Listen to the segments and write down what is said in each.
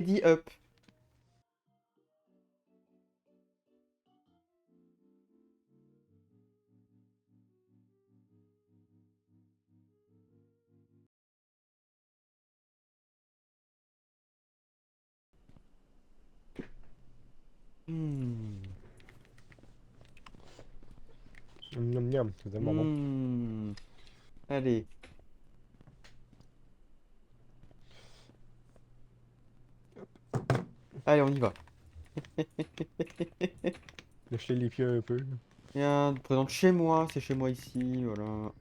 Ready up. Hmm. Miam miam, c'est tellement bon. Hmm. Allez. Allez, on y va. Lâcher les pieds un peu. Viens, présente chez moi, c'est chez moi ici, voilà.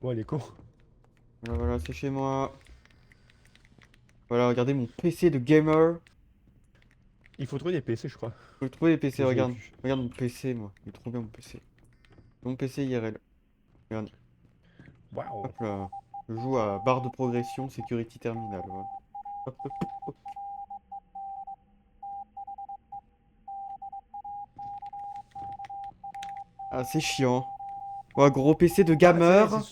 Ouais, les cours. Voilà, voilà, c'est chez moi. Voilà, regardez mon PC de gamer. Il faut trouver des PC, je crois. Faut le trouver les PC, Je me souviens regarde. plus. Regarde mon PC, moi. Il est trop bien mon PC. Mon PC IRL. Regarde. Waouh. Hop là. Je joue à barre de progression, security terminal. Voilà. Hop, hop, hop. Ah, c'est chiant. Ouais, gros PC de Ah, tiens, gamer.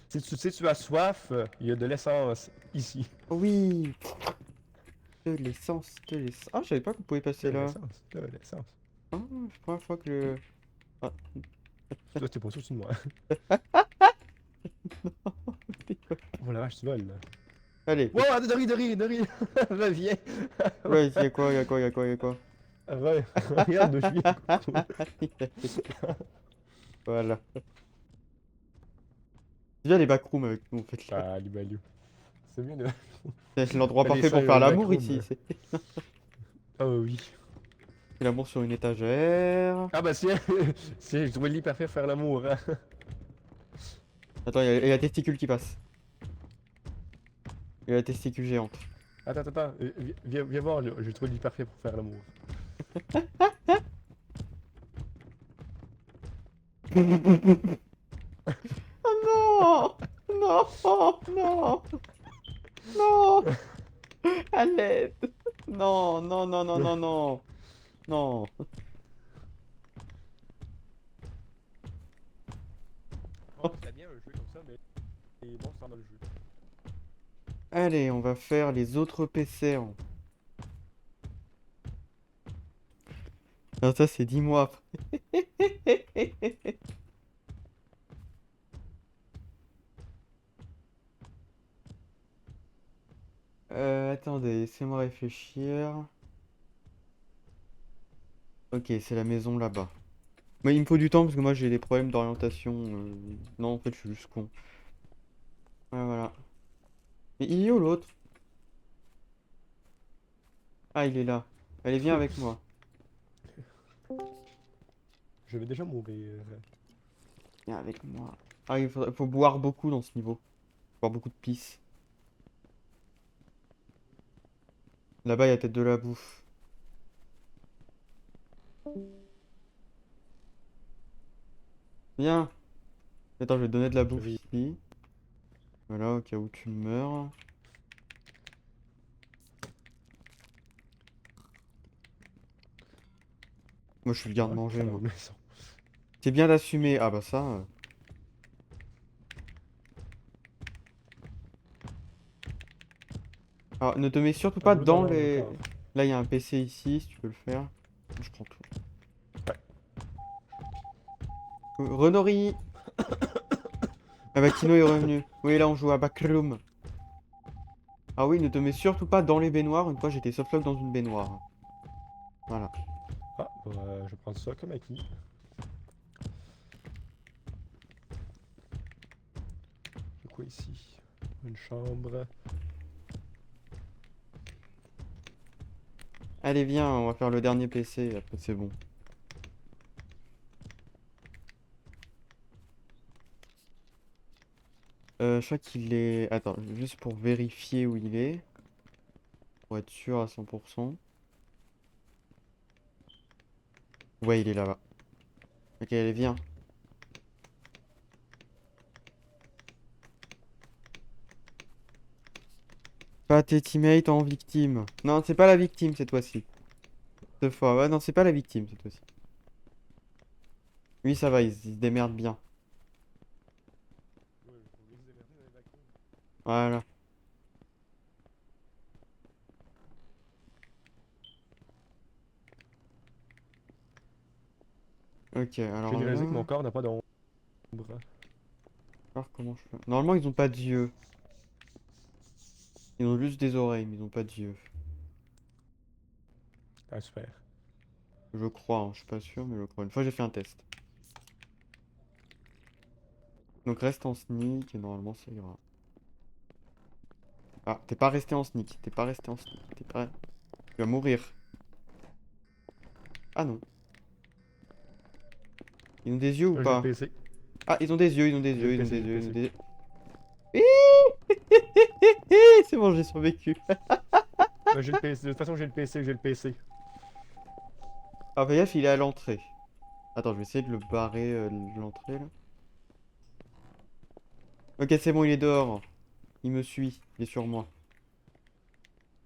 si tu as soif, il y a de l'essence ici. Oui. De l'essence, de l'essence. Ah, je savais pas qu'on pouvait De passer là. l'essence, de l'essence. Ah, c'est la première fois que le... Ah, Toi, t'es pas sûr de moi. Oh la vache, tu voles, là. allez. Wow, Dory, reviens. Ouais, il y a quoi, il y a quoi, il y a quoi, il y a quoi? Regarde d'où je viens. Voilà. C'est bien les backrooms avec nous en fait là. Ah, Libalou. C'est bien de... C'est l'endroit Aller parfait ça pour un faire l'amour backroom. ici. Ah oui. C'est l'amour sur une étagère. Ah bah si, si je trouvais le lit parfait pour faire l'amour, hein. Attends, il y a la testicule qui passe. Il y a la testicule géante. Attends, viens voir, j'ai trouvé le lit parfait pour faire l'amour. Oh non! Non! Non! Non! À l'aide! Non, non, non, non, non, non! Non! Oh, c'était bien un jeu comme ça, mais les monstres dans le jeu. Allez, on va faire les autres PC. Ah, ça, c'est 10 mois après. Attendez, laissez-moi réfléchir. Ok, c'est la maison là-bas. Mais il me faut du temps parce que moi j'ai des problèmes d'orientation. Non, en fait, je suis juste con. Ouais, voilà. Mais il est où l'autre? Ah, il est là. Allez, viens avec moi. Je vais déjà mourir. Viens avec moi. Ah, faut boire beaucoup dans ce niveau. Boire beaucoup de pisse. Là-bas, il y a peut-être de la bouffe. Viens. Attends, je vais te donner de la bouffe J'avais... ici. Voilà, au cas où tu meurs. Moi, je suis le Ouais, garde-manger, faire la moi. maison. C'est bien d'assumer. Ah bah ça. Alors, ne te mets surtout Un pas boulot dans dans l'ordre les... corps. Là, il y a un PC ici, si tu peux le faire. Je prends tout. Renori! Ah bah, Kino est revenu. Oui, là, on joue à Backroom. Ah oui, ne te mets surtout pas dans les baignoires. Une fois, j'étais softlock dans une baignoire. Voilà. Ah, bah, je vais prendre ça comme acquis. C'est quoi ici? Une chambre. Allez, viens, on va faire le dernier PC, après c'est bon. Je crois qu'il est... Attends, juste pour vérifier où il est. Pour être sûr à 100%. Ouais, il est là-bas. Ok, allez, viens. Pas tes teammates en victime. Non, c'est pas la victime cette fois-ci. Deux fois. Ouais, non, c'est pas la victime cette fois-ci. Lui, ça va, il se démerde bien. Voilà. Ok, Je alors viens de réaliser que là... mon corps n'a pas d'ombre. Alors comment je fais? Normalement, ils ont pas d'yeux. Ils ont juste des oreilles, mais ils ont pas d'yeux. Ah, super. Je crois, hein, je suis pas sûr, mais je crois. Une fois, j'ai fait un test. Donc reste en sneak et normalement ça ira. Ah, t'es pas resté en sneak. T'es pas resté en sneak. T'es pas... Tu vas mourir. Ah non. Ils ont des yeux ou Là, j'ai le pas? PC. Ah, ils ont des yeux, ils ont des J'ai le yeux, ils ont PC, des j'ai le yeux, ils ont PC. des yeux. C'est bon, j'ai survécu. J'ai le PC. De toute façon, j'ai le PC, j'ai le PC. Ah, fais gaffe, il est à l'entrée. Attends, je vais essayer de le barrer de l'entrée là. Ok, c'est bon, il est dehors. Il me suit, il est sur moi.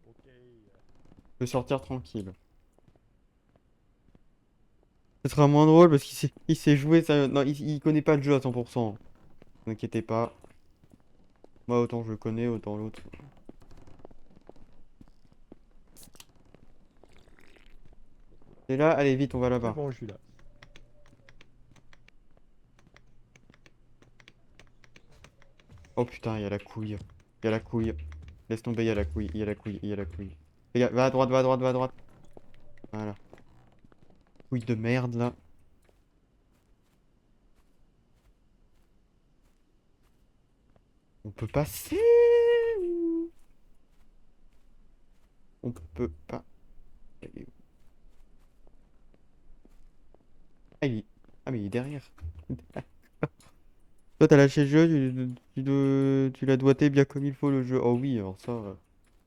Ok. Je peux sortir tranquille. Ce sera moins drôle parce qu'il sait jouer ça. Non, il connaît pas le jeu à 100%. Ne inquiétez pas. Moi, autant je le connais, autant l'autre. C'est là, allez vite, on va C'est là-bas. bon, je suis là. Oh putain, il y a la couille. Il y a la couille. Laisse tomber, il y a la couille, il y a la couille, il y a la couille. Les gars, va à droite, va à droite, va à droite. Voilà. Couille de merde là. On peut passer ou- On peut pas. Il est où? Ah, ah, mais il est derrière. Toi, t'as lâché le jeu, tu l'as doigté bien comme il faut le jeu. Oh oui, alors ça.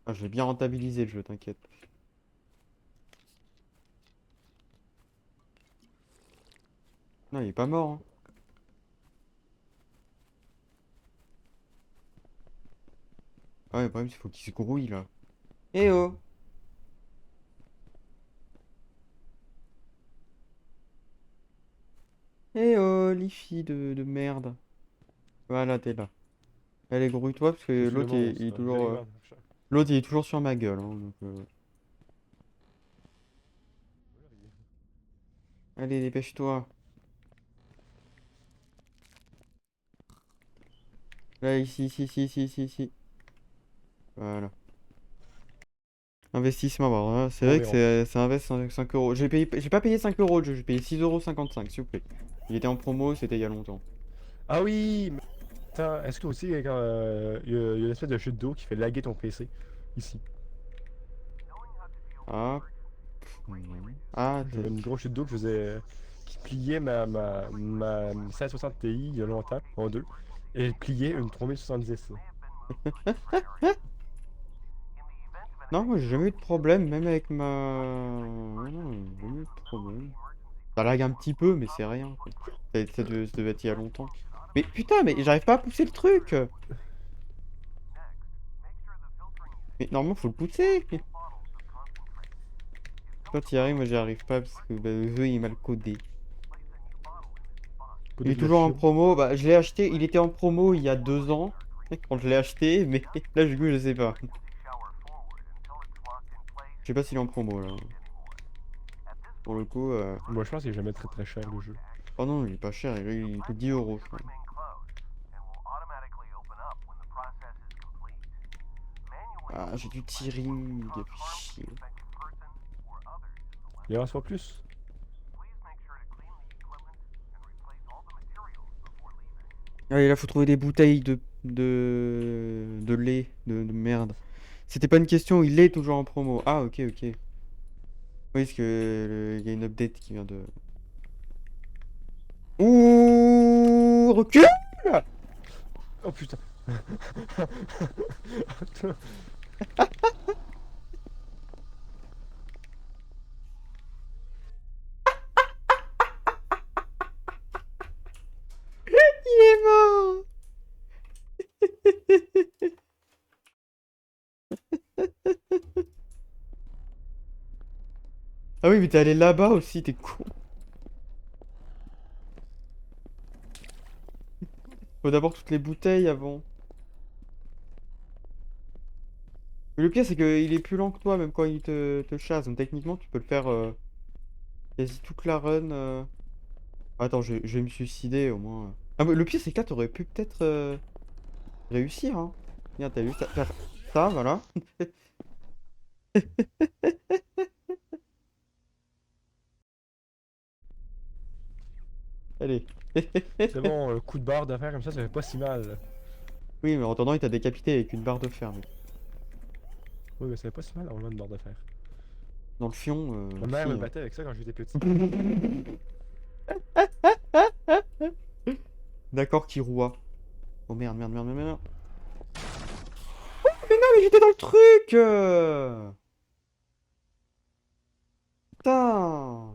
Ah, je vais bien rentabiliser le jeu, t'inquiète. Non, il est pas mort, hein. Ah ouais, le problème, c'est qu'il faut qu'il se grouille là. Eh oh! Eh oh, les filles de merde. Voilà, t'es là. Allez, grouille-toi parce Je que suis le l'autre il est monstre. toujours. J'arrive en... L'autre il est toujours sur ma gueule, hein, donc, allez, dépêche-toi. Là, ici, ici, ici, ici, ici, ici. Voilà. Investissement, bon, hein, c'est vrai que Environ. c'est invest 5 euros. J'ai pas payé 5 euros le jeu, j'ai payé 6,55 € s'il vous plaît. Il était en promo, c'était il y a longtemps. Ah oui! Attends, est-ce que aussi, quand il y a une espèce de chute d'eau qui fait laguer ton PC? Ici. Ah, non. Ah, J'avais une grosse chute d'eau que je faisais. Qui pliait ma 1660 Ti il y a longtemps, en deux. Et elle pliait une 3070. non, moi j'ai jamais eu de problème, même avec ma. Non, non, j'ai jamais eu de problème. Ça lag un petit peu, mais c'est rien, quoi. Ça devait être il y a longtemps. Mais putain, mais j'arrive pas à pousser le truc! Mais normalement, faut le pousser! Toi, t'y arrives, moi j'y arrive pas parce que bah, le jeu il est mal codé. Il Côté est de la toujours en Chine. promo, bah je l'ai acheté, il était en promo il y a 2 ans, quand je l'ai acheté, mais là du coup je sais pas. Je sais pas s'il est en promo là. Pour le coup, Moi, je pense qu'il est jamais très très cher le jeu. oh non, il est pas cher, il coûte 10 euros je crois. Ah, j'ai du tearing, fais chier. Il en reste pas plus. Allez, là faut trouver des bouteilles de lait, de merde. C'était pas une question, il est toujours en promo. Ah, ok, ok. Oui, parce que il y a une update qui vient de. Ouh, recule! Oh putain. Il est mort! Ah oui, mais t'es allé là-bas aussi, t'es con. Faut d'abord toutes les bouteilles avant. Mais le pire, c'est qu'il est plus lent que toi, même quand il te chasse. Donc techniquement, tu peux le faire quasi toute la run. Attends, je vais me suicider au moins. Ah, mais le pire, c'est que là, t'aurais pu peut-être réussir, hein. Regarde, t'as juste à faire ça, voilà. Allez. C'est bon, coup de barre d'affaires comme ça fait pas si mal. Oui, mais en attendant, il t'a décapité avec une barre de fer, mec. Oui, mais ça fait pas si mal en une barre d'affaires. Dans le fion, Ma mère si, me hein. battait avec ça quand j'étais petit. D'accord, Kirua. Oh merde, merde, merde, merde, merde. Mais non, mais j'étais dans le truc Putain.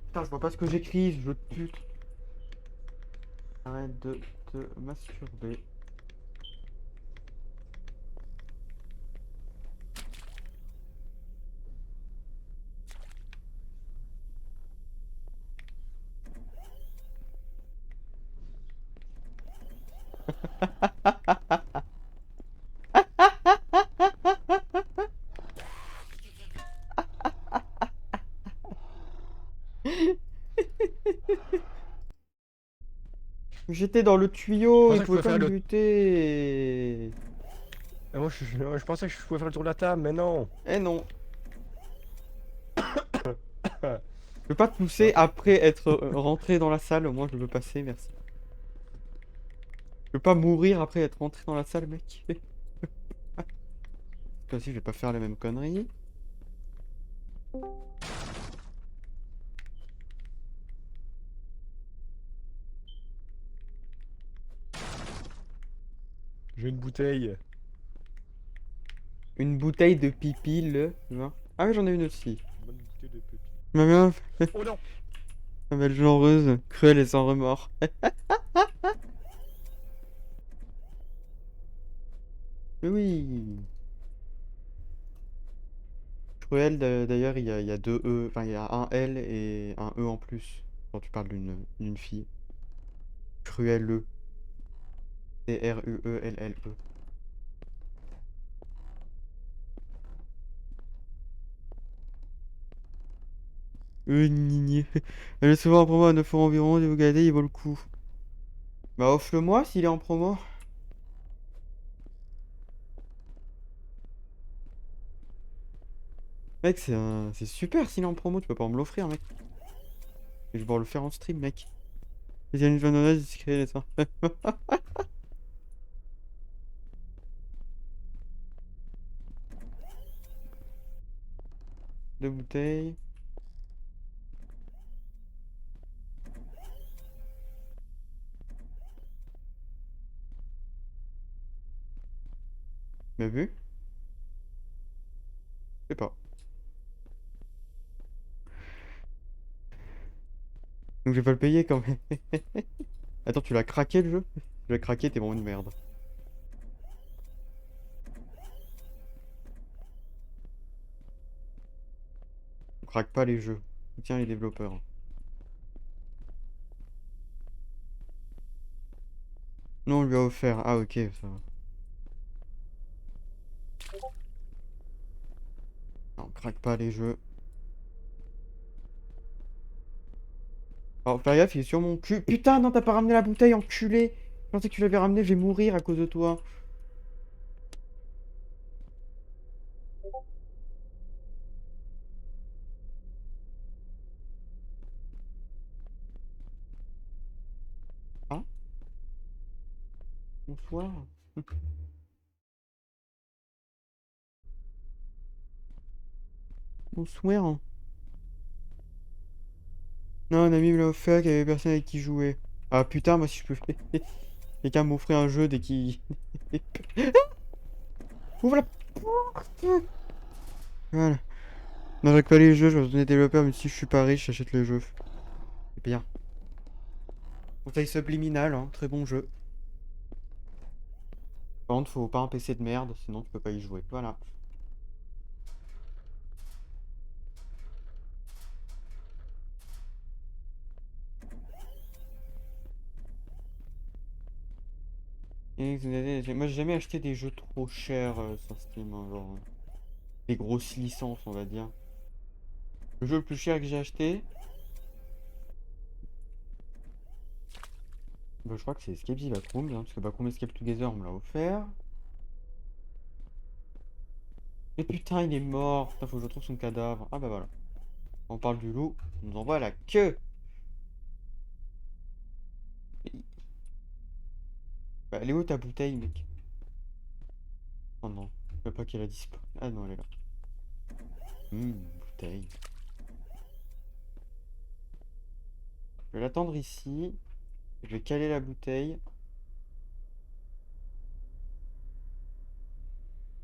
Putain, je vois pas ce que j'écris, je de pute. Arrête de te masturber. J'étais dans le Je tuyau, pensais il que je pouvait pouvais pas faire me le. buter. Moi, je pensais que je pouvais faire le tour de la table, mais non. Eh non. Je peux pas te Bon. pousser après être rentré dans la salle, au moins je peux passer, merci. Je peux pas mourir après être rentré dans la salle, mec. Toi aussi, je vais pas faire la même connerie. J'ai une bouteille. Une bouteille de pipi, tu vois. Ah oui, j'en ai une aussi. Une bonne bouteille de pépite. Ma mère, Oh non! ma belle genreuse, cruelle et sans remords. Mais oui. Cruel, d'ailleurs, il y a deux E. Enfin, il y a un L et un E en plus. Quand tu parles d'une fille. Cruelle. Cruellelle. Gni. Elle est souvent en promo à 9 € environ. Si vous regardez, il vaut le coup. Bah, offre-le-moi s'il est en promo. Mec, c'est super s'il est en promo. Tu peux pas me l'offrir, mec. Je vais pouvoir le faire en stream, mec. Il y a une jeune discret, les ça. Deux bouteilles. Bien vu? Je sais pas. Donc je vais pas le payer quand même. Attends, tu l'as craqué le jeu? Tu l'as craqué, t'es vraiment une merde. On craque pas les jeux. Soutiens les développeurs. Non, on lui a offert. Ah, ok, ça va. Non, on craque pas les jeux. Alors, fais gaffe, il est sur mon cul. Putain, non, t'as pas ramené la bouteille, enculé. Je pensais que tu l'avais ramené, je vais mourir à cause de toi. Ah, bonsoir. Bonsoir. Non, un ami me l'a offert, qu'il y avait personne avec qui jouer. Ah putain, moi si je peux. Quelqu'un m'offrait un jeu dès qu'il. Ouvre la porte. Voilà. Non, j'aime pas les jeux, je vais retourner développeur, mais si je suis pas riche, j'achète le jeu. C'est bien. Conseil subliminal, hein, très bon jeu. Par contre, faut pas un PC de merde, sinon tu peux pas y jouer. Voilà. Moi, j'ai jamais acheté des jeux trop chers sur Steam, hein, genre des grosses licences, on va dire. Le jeu le plus cher que j'ai acheté, bah, je crois que c'est Escape the Backrooms, hein, parce que Backroom Escape Together on me l'a offert. Et putain, il est mort. Putain, faut que je retrouve son cadavre. Ah bah voilà. On parle du loup, on nous envoie la queue. Bah, elle est où ta bouteille, mec? Oh non, je veux pas qu'elle a disparu. Ah non, elle est là. Bouteille. Je vais l'attendre ici. Je vais caler la bouteille.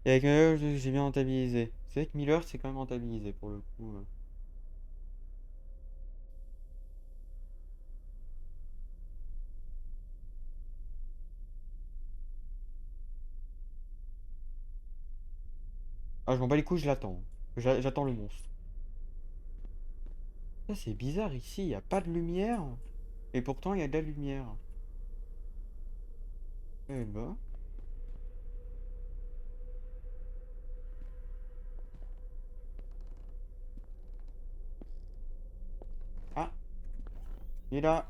Et avec Miller, j'ai bien rentabilisé. C'est vrai que Miller, c'est quand même rentabilisé pour le coup. Ah, je m'en bats les couilles, je l'attends. J'attends le monstre. Ça, c'est bizarre ici, il n'y a pas de lumière. Et pourtant, il y a de la lumière. Eh ben. Ah, il est là.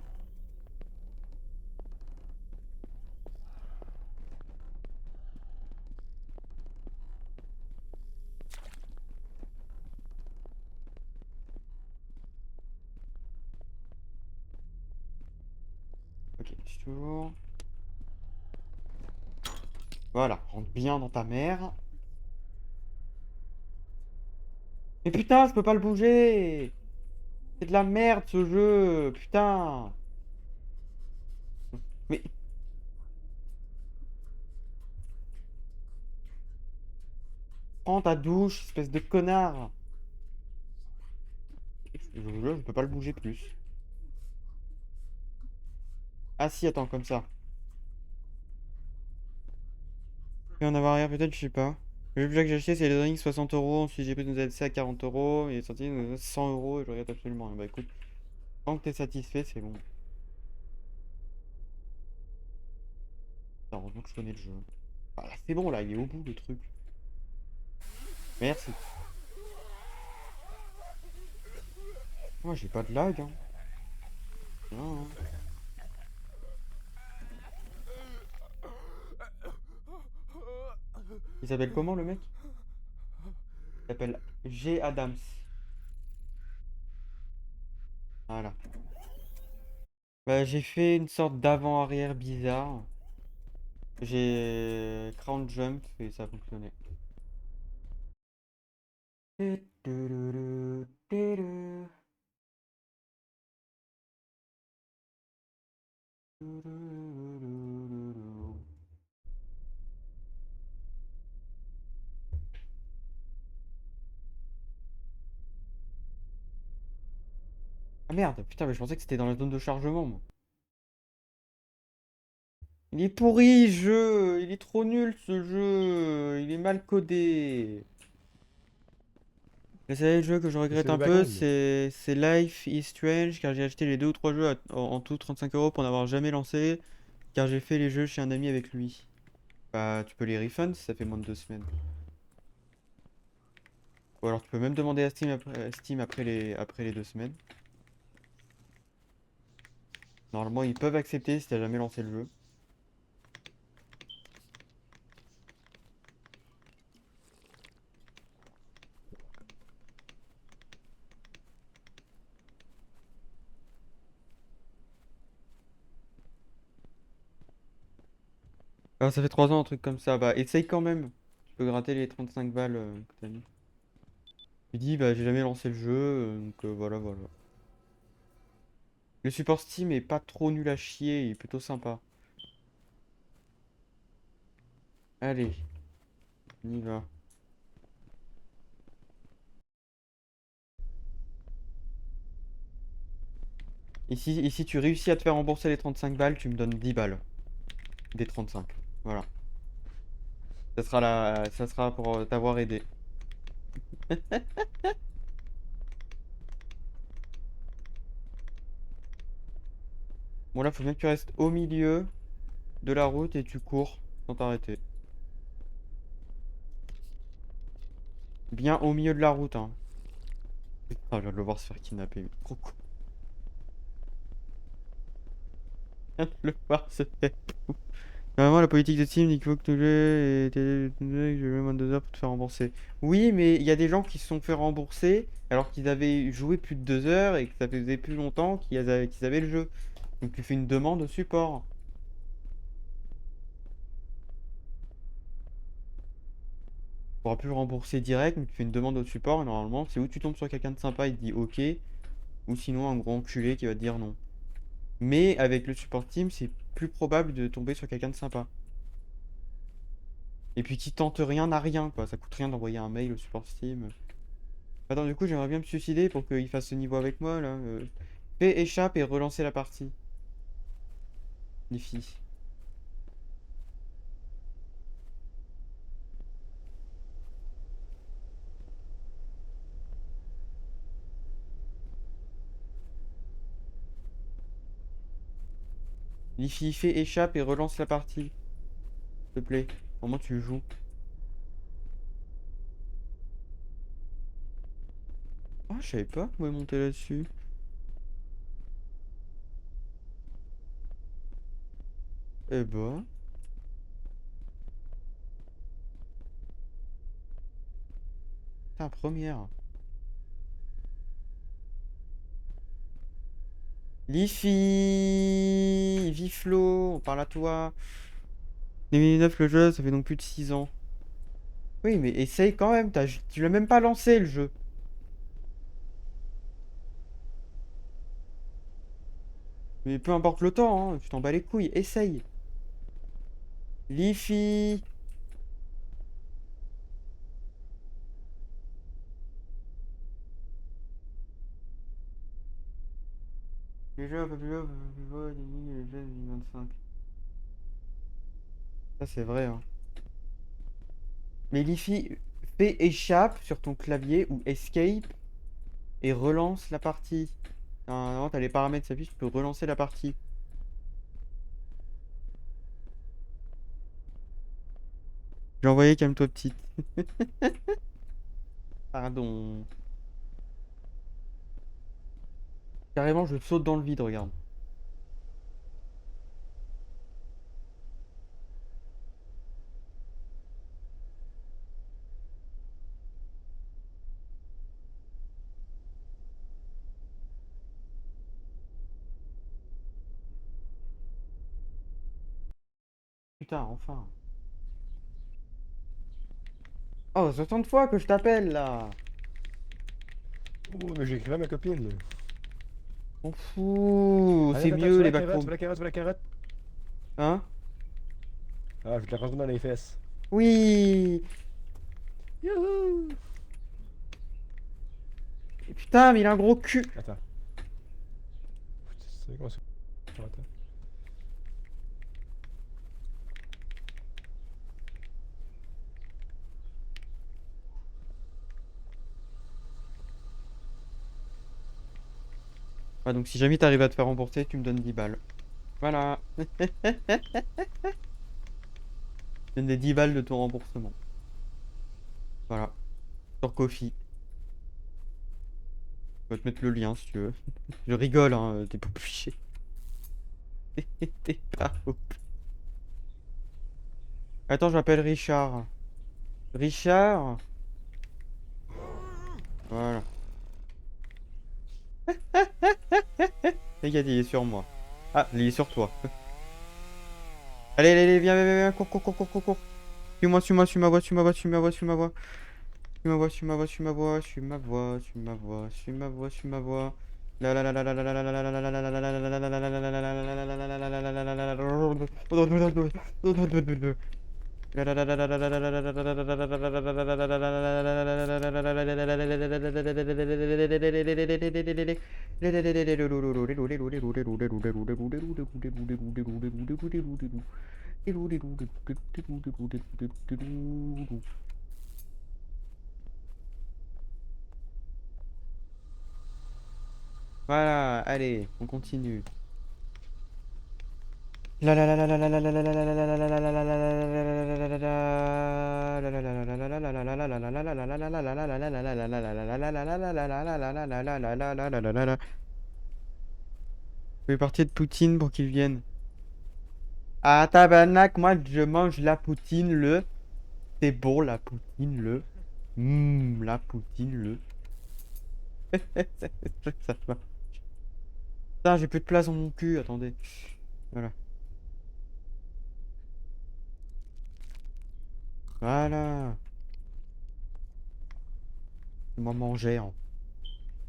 Ok, je suis toujours. Voilà, rentre bien dans ta mère. Mais putain, je peux pas le bouger. C'est de la merde ce jeu. Putain. Mais prends ta douche, espèce de connard. Je peux pas le bouger plus. Ah si, attends, comme ça. Et en avoir arrière, peut-être, je sais pas. Le jeu que j'ai acheté, c'est les Ring 60 €. Ensuite, j'ai pris nos DLC à 40 €. Il est sorti 100 € et je regrette absolument rien. Bah écoute, tant que t'es satisfait, c'est bon. Heureusement que je connais le jeu. Ah là, c'est bon, là, il est au bout le truc. Merci. Moi, j'ai pas de lag, hein. Non, hein. Il s'appelle comment le mec? Il s'appelle G. Adams. Voilà. Bah, j'ai fait une sorte d'avant-arrière bizarre. J'ai crown jump et ça a fonctionné. Ah merde, putain, mais je pensais que c'était dans la zone de chargement, moi. Il est pourri, ce jeu! Il est trop nul, ce jeu! Il est mal codé! Et c'est le jeu que je regrette C'est le un peu, background. c'est Life is Strange, car j'ai acheté les 2 ou 3 jeux en tout 35 € pour n'avoir jamais lancé, car j'ai fait les jeux chez un ami avec lui. Bah, tu peux les refund si ça fait moins de 2 semaines. Ou alors tu peux même demander à Steam après les 2 semaines. Normalement, ils peuvent accepter si t'as jamais lancé le jeu. Ah, ça fait 3 ans, un truc comme ça. Bah, essaye quand même. Tu peux gratter les 35 balles que t'as mis. Il dit, bah, j'ai jamais lancé le jeu, donc voilà, voilà. Le support Steam est pas trop nul à chier, il est plutôt sympa. Allez, on y va. Et si tu réussis à te faire rembourser les 35 balles, tu me donnes 10 balles. Des 35. Voilà. Ça sera pour t'avoir aidé. Bon, là, faut bien que tu restes au milieu de la route et tu cours. sans t'arrêter. Bien au milieu de la route, hein. Putain, je viens de le voir se faire kidnapper. Trop con. Je viens de le voir se faire. Normalement, la politique de Steam dit qu'il faut que tu joues et que je veux moins de 2 heures pour te faire rembourser. Oui, mais il y a des gens qui se sont fait rembourser alors qu'ils avaient joué plus de 2 heures et que ça faisait plus longtemps qu'ils avaient le jeu. Donc tu fais une demande au support. Tu pourras plus le rembourser direct, mais tu fais une demande au support et normalement, c'est où tu tombes sur quelqu'un de sympa, il te dit OK, ou sinon un gros enculé qui va te dire non. Mais avec le support Steam, c'est plus probable de tomber sur quelqu'un de sympa. Et puis qui tente rien n'a rien, quoi. Ça coûte rien d'envoyer un mail au support Steam. Attends, du coup, j'aimerais bien me suicider pour qu'il fasse ce niveau avec moi, là. Fais échappe et relancer la partie. Les filles. Les filles, fais échappe et relance la partie. S'il te plaît. Au moins, tu joues. Ah, je savais pas qu'on pouvait monter là-dessus. Eh bah. Putain, première. Lifi, Viflo, on parle à toi. 2009 le jeu, ça fait donc plus de 6 ans. Oui, mais essaye quand même, tu l'as même pas lancé le jeu. Mais peu importe le temps, hein, tu t'en bats les couilles, essaye. Lifi. Les jeux un peu plus haut, un peu plus bas, les jeux 2025. Ça c'est vrai, hein. Mais Lifi, fais échappe sur ton clavier ou escape et relance la partie. Normalement, t'as les paramètres qui s'affichent, tu peux relancer la partie. J'ai envoyé calme-toi petite. Pardon. Carrément, je saute dans le vide, regarde. Putain, enfin. Oh, 60 fois que je t'appelle là. Oh, mais j'ai écrit à ma copine. On fout. C'est Attends, attends, tu mieux vois les la carotte, tu backrooms. vois la carotte, tu vois la carotte. Hein? Ah, je vais te la rentrer dans les fesses. Oui. Youhou! Putain, mais il a un gros cul. Attends. C'est comment ça? Attends. Ah, donc si jamais t'arrives à te faire rembourser, tu me donnes 10 balles. Voilà. Je donne les 10 balles de ton remboursement. Voilà. Sur Kofi. Je vais te mettre le lien si tu veux. Je rigole, hein, t'es pas obligé. T'es pas obligé. Attends, je m'appelle Richard. Richard? Voilà. Regarde, il est sur moi. Ah, il est sur toi. Allez, allez, allez, viens, viens, viens, cours, cours, cours, cours, cours, cours. Suis-moi, suis-moi, suis ma voix, suis ma voix, suis ma voix, suis ma voix. Suis ma voix, suis ma voix, suis ma voix, suis ma voix, suis ma voix, suis ma voix, suis ma voix. La la la la la la la la la la la la la la Voilà, allez, on continue. Je vais partir de Poutine pour qu'il vienne. Ah tabarnak, moi je mange la poutine le. C'est bon la poutine le. La poutine le. Ça va. Putain, j'ai plus de place dans mon cul, attendez. Voilà. Voilà. Moi manger. Hein.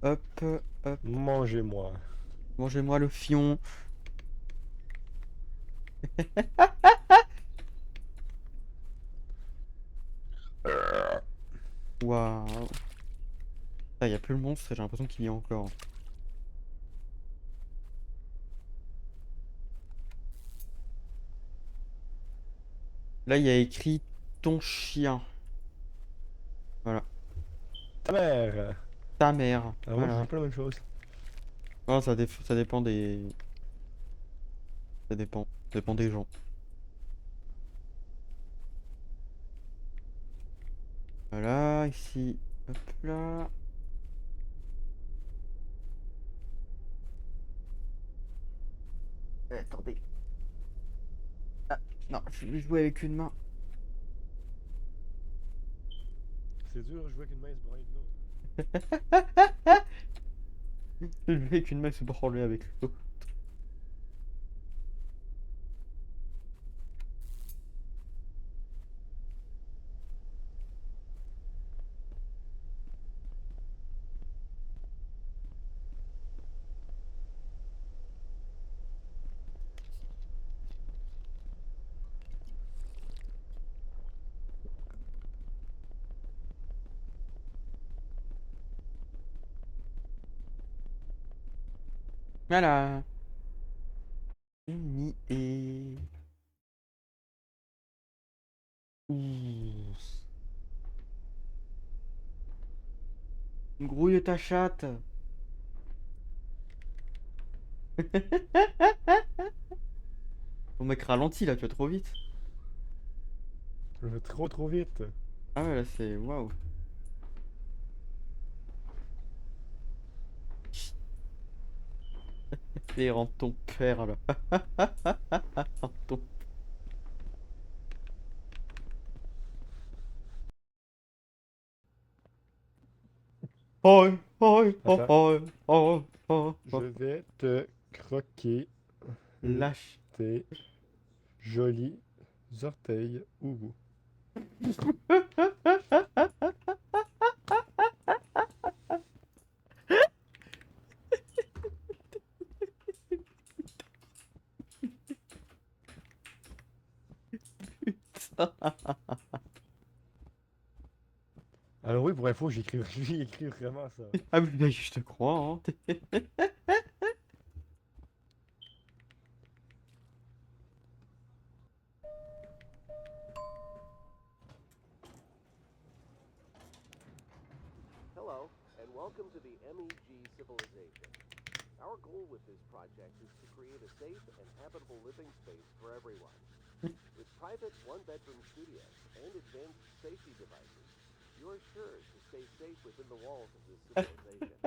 Hop, hop. Mangez-moi. Mangez-moi le fion. Waouh. Il y a plus le monstre, j'ai l'impression qu'il y a encore. Là, il y a écrit ton chien. Voilà. Ta mère. Ta mère. Alors moi je Voilà. dis pas la même chose. Non, ça dépend des. Ça dépend. Ça dépend des gens. Voilà, ici. Hop là. Attendez. Ah, non, je vais jouer avec une main. C'est dur de jouer avec une main et se branler de l'autre. Je vais jouer avec une main se branler avec l'autre. Voilà. Uni et. Ouh. Grouille ta chatte. Ton mec ralentit là, tu vas trop vite. Je vais trop vite. Ah ouais, là c'est. Waouh. Et rentre ton père là. Rentre ton. Oi, oi, oi, Attends, oi, oi, oi, je oi. vais te croquer Lâche. tes jolis orteils Ougou. Alors oui, pour info, j'écris j'ai écrit vraiment ça. Ah mais bah, je te crois, hein. Hello, and welcome to the MEG Civilization. Our goal with this project is to create a safe and habitable living space for everyone. With private one-bedroom studios and advanced safety devices, you are sure to stay safe within the walls of this civilization.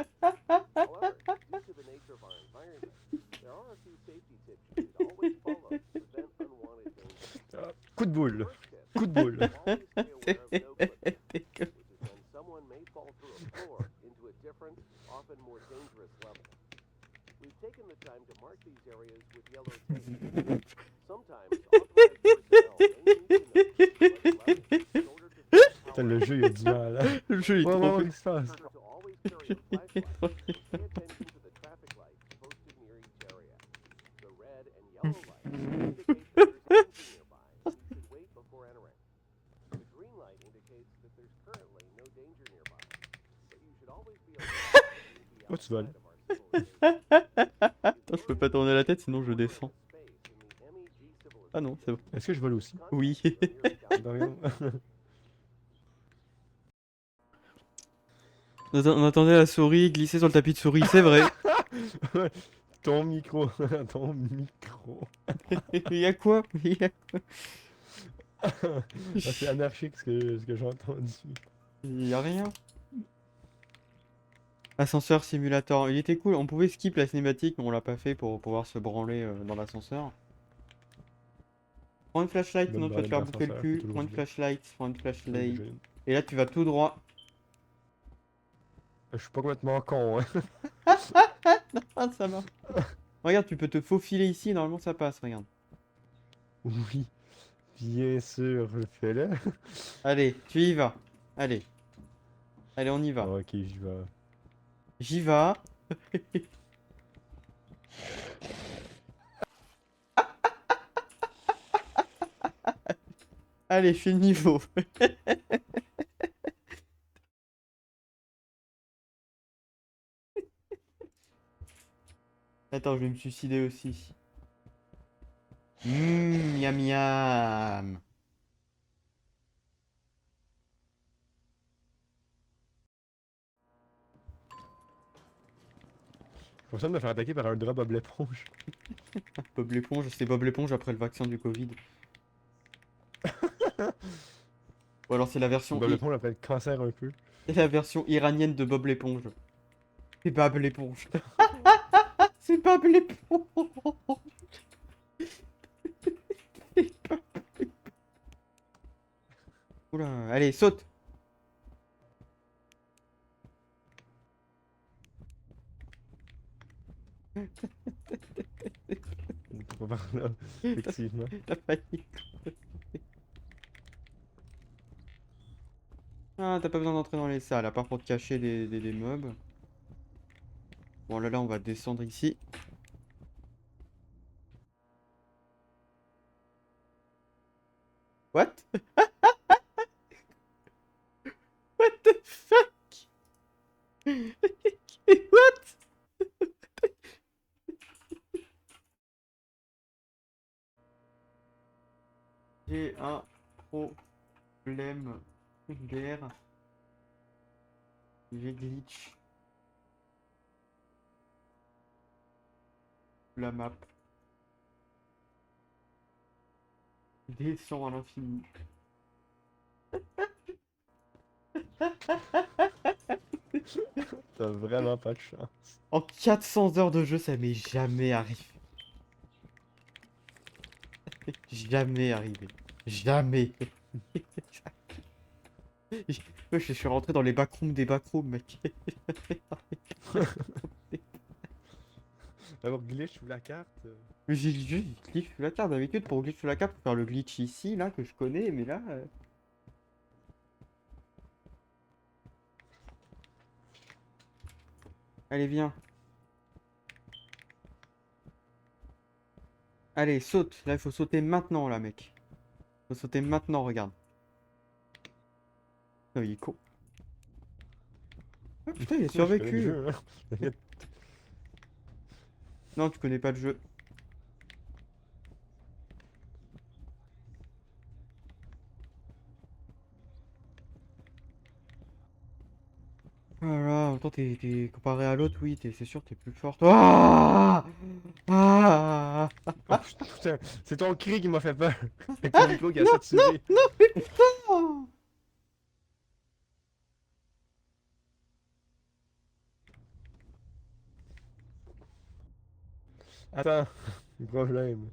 However, due to the nature of our environment, there are a few safety tips you should always follow to prevent unwanted dangers. Ah, coup de boule. First tip, Coup de boule. always stay aware of no-clip which is when someone may fall through a floor into a different, often more dangerous level. We've taken the time to mark these areas with yellow tape. Sometimes authorized personnel may need to know what level in order to Putain, le jeu il a du mal. Hein. Le jeu est Ouais, trop ouais, cool. qu'est-ce qui se passe? to always carry a flashlight. Pay attention to the traffic lights posted near each area. The red and yellow lights indicate that there's a danger nearby and you should wait before entering. The green light indicates that there's currently no danger nearby, but you should always be alert to Oh, tu voles. outside of our civilization. Attends, je peux pas tourner la tête sinon je descends. Ah non, c'est bon. Est-ce que je vole aussi? Oui. Non, rien. On attendait la souris glisser sur le tapis de souris, c'est vrai. Ton micro, ton micro. Il y a quoi? Il y a- Ah, c'est anarchique ce que j'ai entendu. il y a rien. Ascenseur simulator, il était cool. On pouvait skip la cinématique, mais on l'a pas fait pour pouvoir se branler dans l'ascenseur. Prends une flashlight, Bonne sinon tu vas te branlette faire bouffer le d'ascenseur, c'est cul. Prends toujours une bien. flashlight, prends une J'en ai flashlight. déjà une. Et là, tu vas tout droit. Je suis pas complètement con, hein. Ah, ça marche. Regarde, tu peux te faufiler ici, normalement ça passe, regarde. Oui, bien sûr, je fais le. Allez, tu y vas. Allez, allez, on y va. Ok, j'y vais. J'y vais. Allez, je fais le niveau. Attends, je vais me suicider aussi. Miam miam. Je suis de me faire attaquer par un drap Bob l'éponge. Bob l'éponge, c'est Bob l'éponge après le vaccin du Covid. Ou alors c'est la version Bob l'éponge appelle cancer un peu. c'est la version iranienne de Bob l'éponge. C'est Bob l'éponge. C'est Bob l'éponge. Oula, allez, saute. On va par là, effectivement. T'as failli. Ah, t'as pas besoin d'entrer dans les salles, à part pour te cacher des mobs. Bon, là, on va descendre ici. What? What the fuck? What? J'ai un problème d'air. J'ai glitch la map. Descends à l'infini. T'as vraiment pas de chance. En 400 heures de jeu, ça m'est jamais arrivé. Jamais arrivé. Jamais. Je suis rentré dans les backrooms des backrooms, mec. D'avoir glitch sous la carte. Mais j'ai juste glitch sur la carte. D'habitude, pour glitch sur la carte, faut faire le glitch ici, là, que je connais, mais là. Allez, viens. Allez, saute. Là, il faut sauter maintenant, là, mec. Faut sauter maintenant, regarde. Oh, il est con. Ah, putain, il a Moi, je connais le survécu. jeu, hein. Non, tu connais pas le jeu. Voilà, en même temps, comparé à l'autre, oui, c'est sûr, t'es plus forte. Ah ah Oh putain, c'est ton cri qui m'a fait peur. C'est ton micro qui a non, non, saturé. non, mais putain! Attends, problème.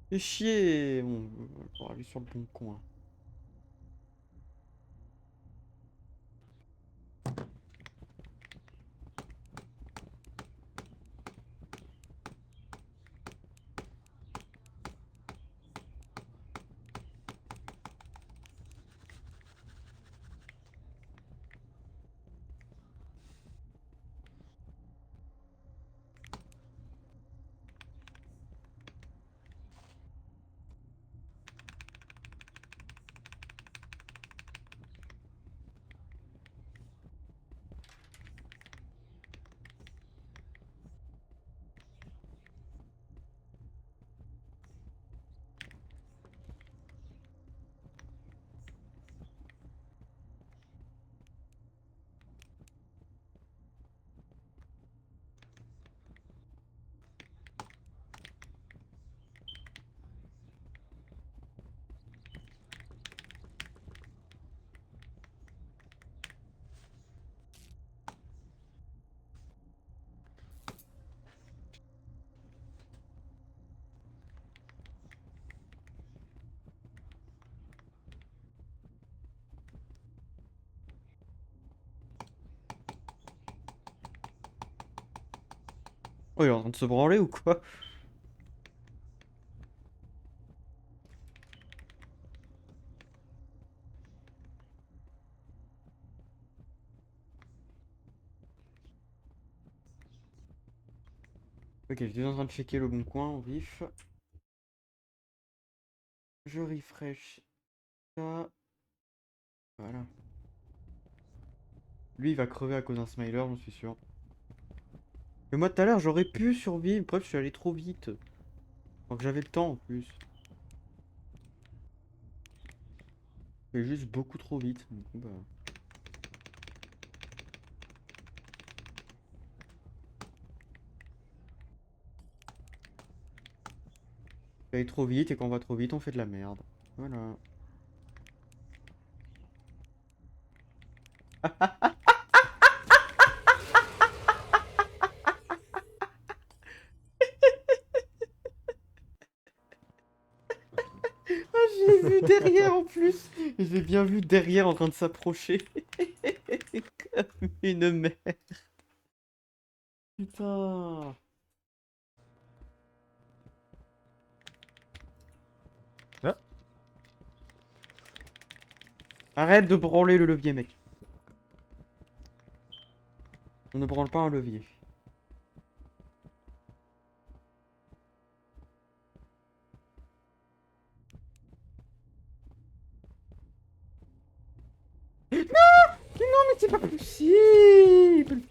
Fais chier! Bon, on va aller sur le bon coin. Oh, il est en train de se branler ou quoi? Ok, j'étais en train de checker le bon coin au vif. Je refresh ça. Voilà. Lui, il va crever à cause d'un smiler, j'en suis sûr. Mais moi, tout à l'heure, j'aurais pu survivre. Bref, je suis allé trop vite. Donc j'avais le temps en plus. Mais juste beaucoup trop vite. Du coup, bah... J'allais trop vite et quand on va trop vite, on fait de la merde. Voilà. Ah, je l'ai vu derrière en plus. Je l'ai bien vu derrière en train de s'approcher. Comme une merde. Putain. Ah, Arrête de branler le levier, mec. On ne branle pas un levier. Non! Non, mais c'est pas possible!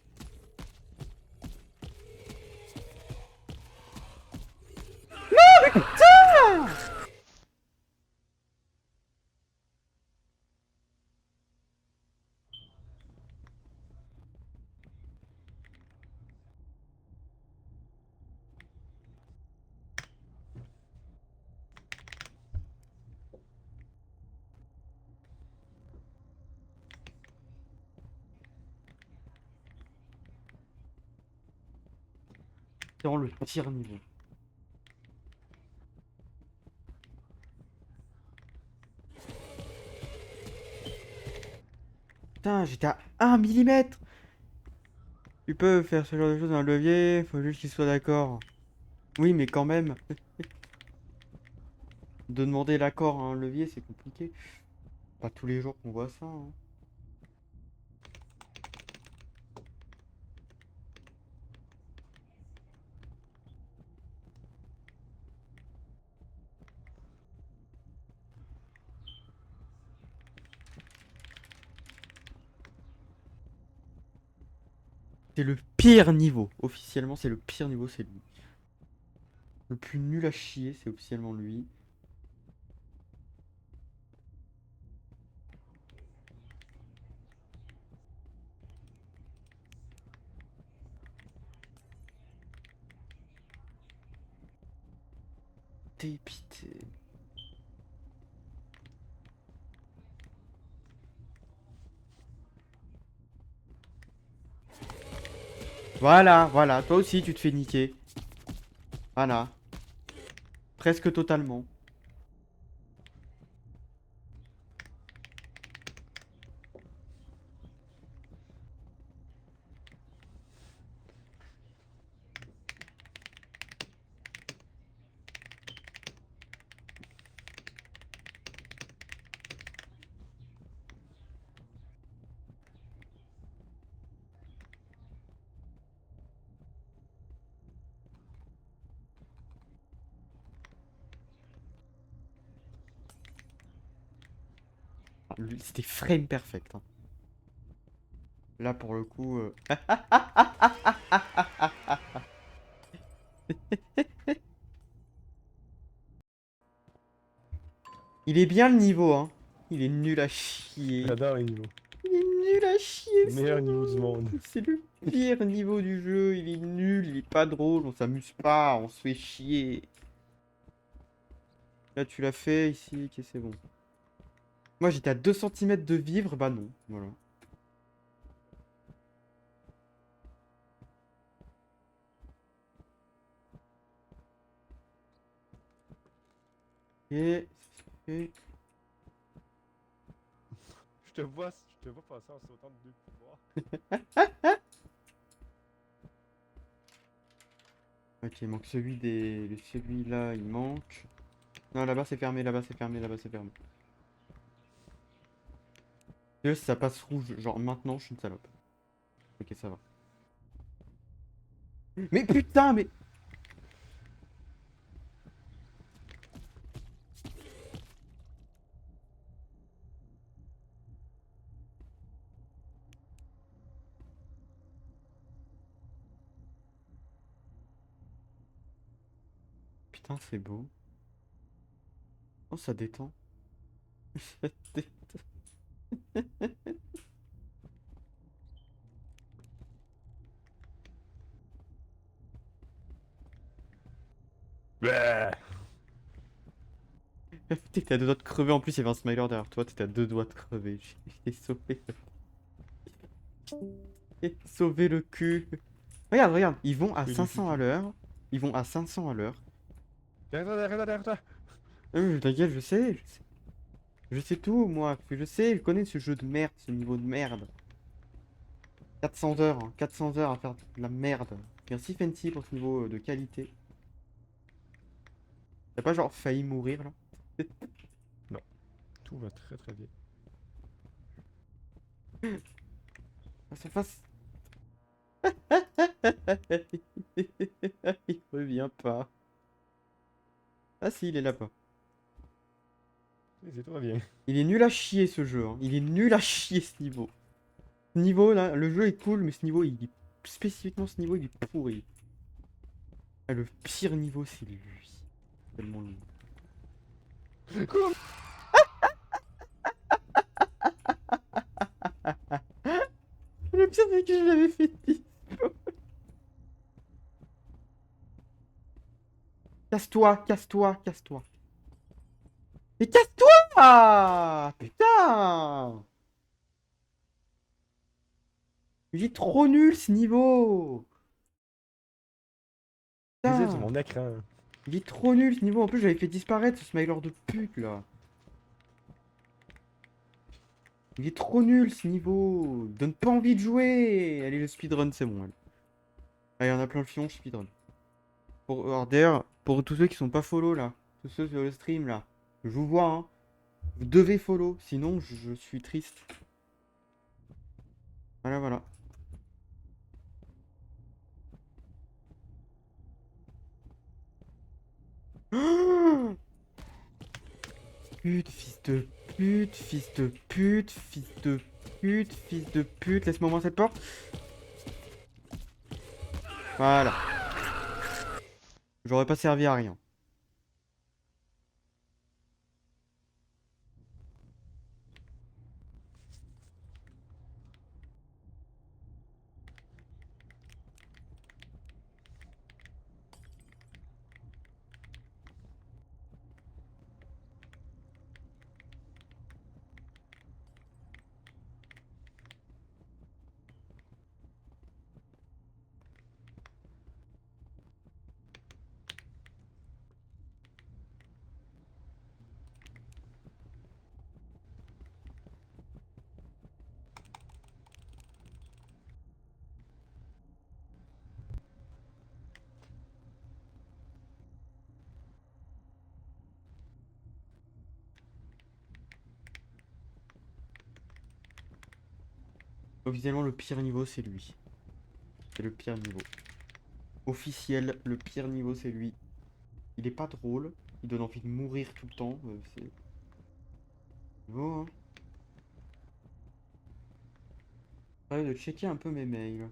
C'est vraiment le pire niveau. Putain, j'étais à 1 millimètre! Tu peux faire ce genre de choses dans un levier, faut juste qu'il soit d'accord. Oui, mais quand même. De demander l'accord à un levier, c'est compliqué. Pas tous les jours qu'on voit ça, hein. C'est le pire niveau. Officiellement, c'est le pire niveau, c'est lui. Le plus nul à chier, c'est officiellement lui. Dépité. Voilà, voilà. Toi aussi, tu te fais niquer. Voilà. Presque totalement. Ah, c'était frame perfect, hein. Là, pour le coup... Il est bien le niveau, hein. Il est nul à chier. j'adore les niveaux. Il est nul à chier, ce Meilleur niveau du niveau. monde. C'est le pire niveau du jeu. Il est nul, il est pas drôle, on s'amuse pas, on se fait chier. Là, tu l'as fait ici, ok, c'est bon. Moi, j'étais à 2 cm de vivre, bah non, voilà. Et c'est fait. Je te vois passer en sautant de deux pouvoirs. Ok, il manque celui-là, il manque. Non, là-bas c'est fermé, là-bas c'est fermé, là-bas c'est fermé. Si ça passe rouge, genre maintenant, je suis une salope. Ok, ça va. Mais putain, mais... Putain, c'est beau. Oh, ça détend. Ça détend. Bah. T'es à deux doigts de crever, en plus il y avait un smiler derrière toi, t'étais à deux doigts de crever. J'ai sauvé. J'ai sauvé le cul. Regarde, regarde, ils vont à Oui, 500 à l'heure. Ils vont à 500 à l'heure. Derrière toi. T'inquiète, je sais, je sais. Je sais tout, moi. Je sais, je connais ce jeu de merde, ce niveau de merde. 400 heures, hein, 400 heures à faire de la merde. Merci Fenty pour ce niveau de qualité. T'as pas genre failli mourir là? Non, tout va très très bien. Face à face. Il revient pas. Ah si, il est là-bas. Oui, c'est trop bien. Il est nul à chier ce jeu, hein. Il est nul à chier ce niveau. Ce niveau là, le jeu est cool, mais ce niveau, il est... Spécifiquement ce niveau, il est pourri. Ah, le pire niveau, c'est lui. Tellement lui. Quoi? Le pire, c'est que je l'avais fait 10. Casse-toi, casse-toi, casse-toi. Mais casse-toi! Ah, putain! Il est trop nul ce niveau! Visite sur Putain! mon écran. Il est trop nul ce niveau. En plus, j'avais fait disparaître ce smiler de pute là. Il est trop nul ce niveau. Donne pas envie de jouer. Allez, le speedrun, c'est bon. Allez, allez on a plein le fion, je speedrun. Alors, d'ailleurs, pour tous ceux qui sont pas follow là, tous ceux sur le stream là, je vous vois, hein. Vous devez follow, sinon je suis triste. Voilà, voilà. Pute, fils de pute, fils de pute, fils de pute, fils de pute. Laisse-moi ouvrir cette porte. Voilà. J'aurais pas servi à rien. Officiellement, le pire niveau, c'est lui. C'est le pire niveau. Officiel, le pire niveau, c'est lui. Il est pas drôle. Il donne envie de mourir tout le temps. C'est bon, hein. Ouais, de checker un peu mes mails.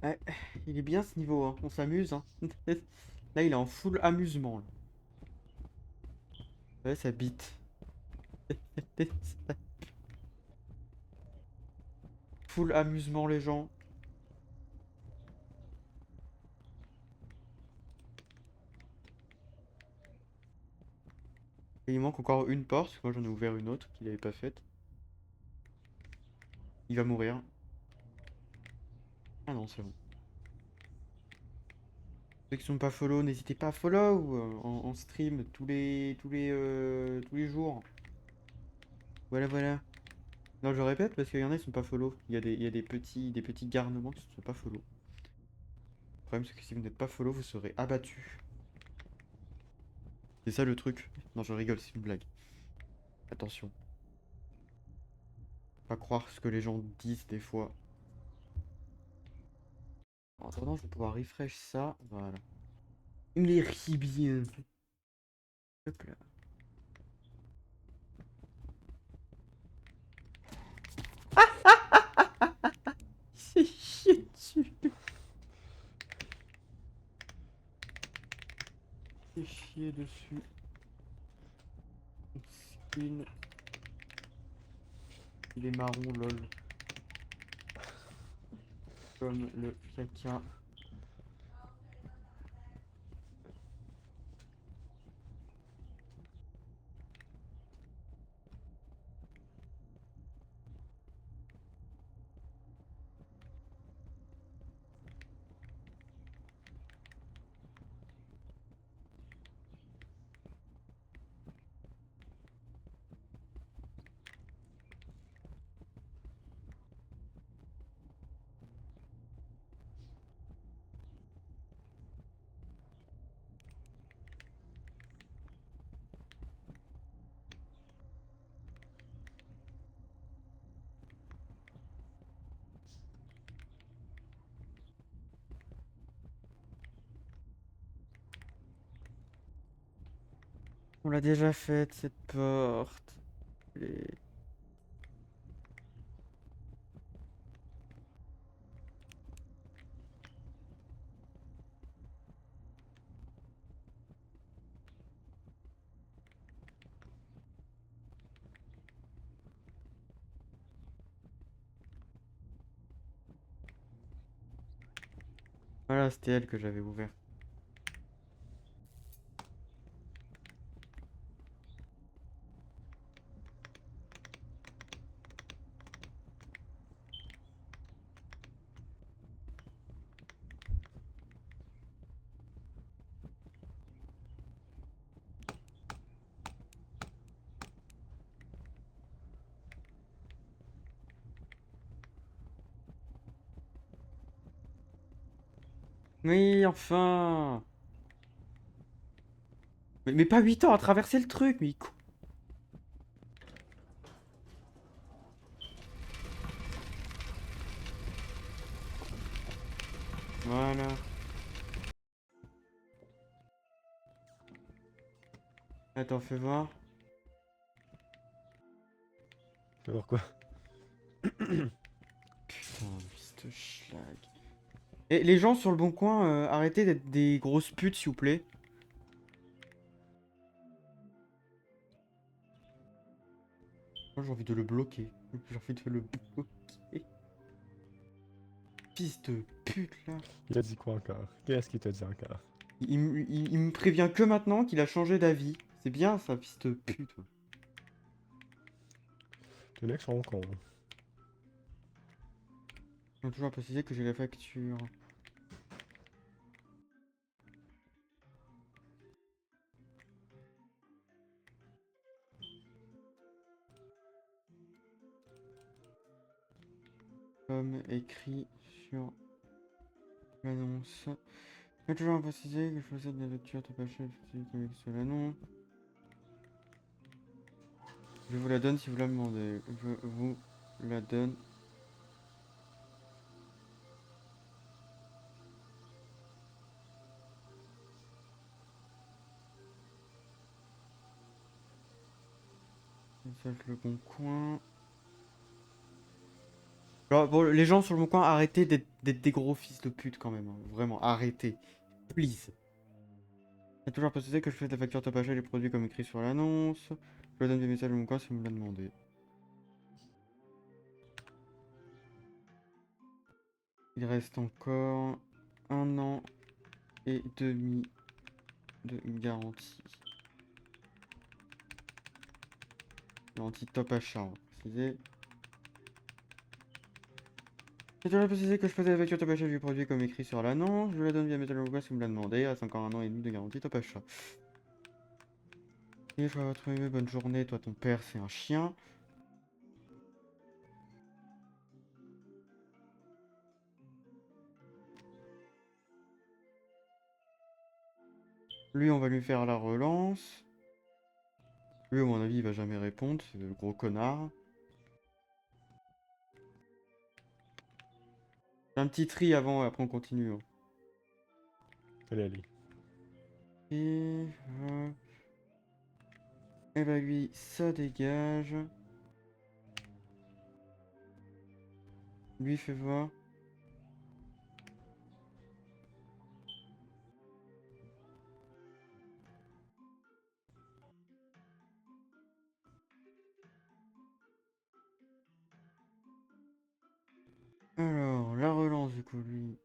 Ouais, il est bien ce niveau, hein. On s'amuse, hein. Là, il est en full amusement, là. Ouais, ça bite. Full amusement, les gens. Et il manque encore une porte, parce que moi j'en ai ouvert une autre qu'il avait pas faite. Il va mourir. Ah non, c'est bon. Ceux qui sont pas follow, n'hésitez pas à follow en stream tous les jours. Voilà, voilà. Non, je répète parce qu'il y en a, ils sont pas follow. Il y a des petits garnements qui sont pas follow. Le problème, c'est que si vous n'êtes pas follow, vous serez abattu. C'est ça le truc. Non, je rigole, c'est une blague. Attention. Pas croire ce que les gens disent des fois. En attendant, je vais pouvoir refresh ça. Voilà. Il me les rit bien. Hop là. C'est chier dessus. C'est chier dessus. Skin. Il est marron, lol. Comme le caca. On l'a déjà faite, cette porte. Les- Voilà, c'était elle que j'avais ouvert. Oui, enfin. Mais pas 8 ans à traverser le truc, mais voilà. Attends, fais voir. Tu vois quoi? Putain, fils de schlag. Et les gens sur le bon coin, arrêtez d'être des grosses putes, s'il vous plaît. Moi, j'ai envie de le bloquer. J'ai envie de le bloquer. Fils de pute, là. Il a dit quoi encore? Qu'est-ce qu'il t'a dit encore? Il me prévient que maintenant qu'il a changé d'avis. C'est bien, ça, fils de pute. Les mecs sont cons. On a toujours précisé que j'ai la facture. Comme écrit sur l'annonce. On a toujours précisé que je possède la facture de pachet avec cela, non. Je vous la donne si vous la demandez. Je vous la donne. Message le bon coin. Genre, bon, les gens sur le bon coin, arrêtez d'être des gros fils de pute quand même. Hein. Vraiment, arrêtez. Please. Il y a toujours précisé que je fais de la facture top achat les produits comme écrit sur l'annonce. Je leur donne des messages à mon coin si on me l'a demandé. Il reste encore 1 an et demi de garantie. Garantie top achat, on va préciser. J'ai toujours précisé que je faisais la facture top achat du produit comme écrit sur l'annonce. Je la donne via message à mon coin si on me l'a demandé. Il reste encore 1 an et demi de garantie top achat. Et je vais retrouver bonne journée. Toi, ton père, c'est un chien. Lui, on va lui faire la relance. Lui, à mon avis, il va jamais répondre. C'est le gros connard. Fais un petit tri avant et après on continue. Hein. Allez, allez. Et... Et bah lui, ça dégage. Lui, fais voir. Alors, la relance du coup, lui.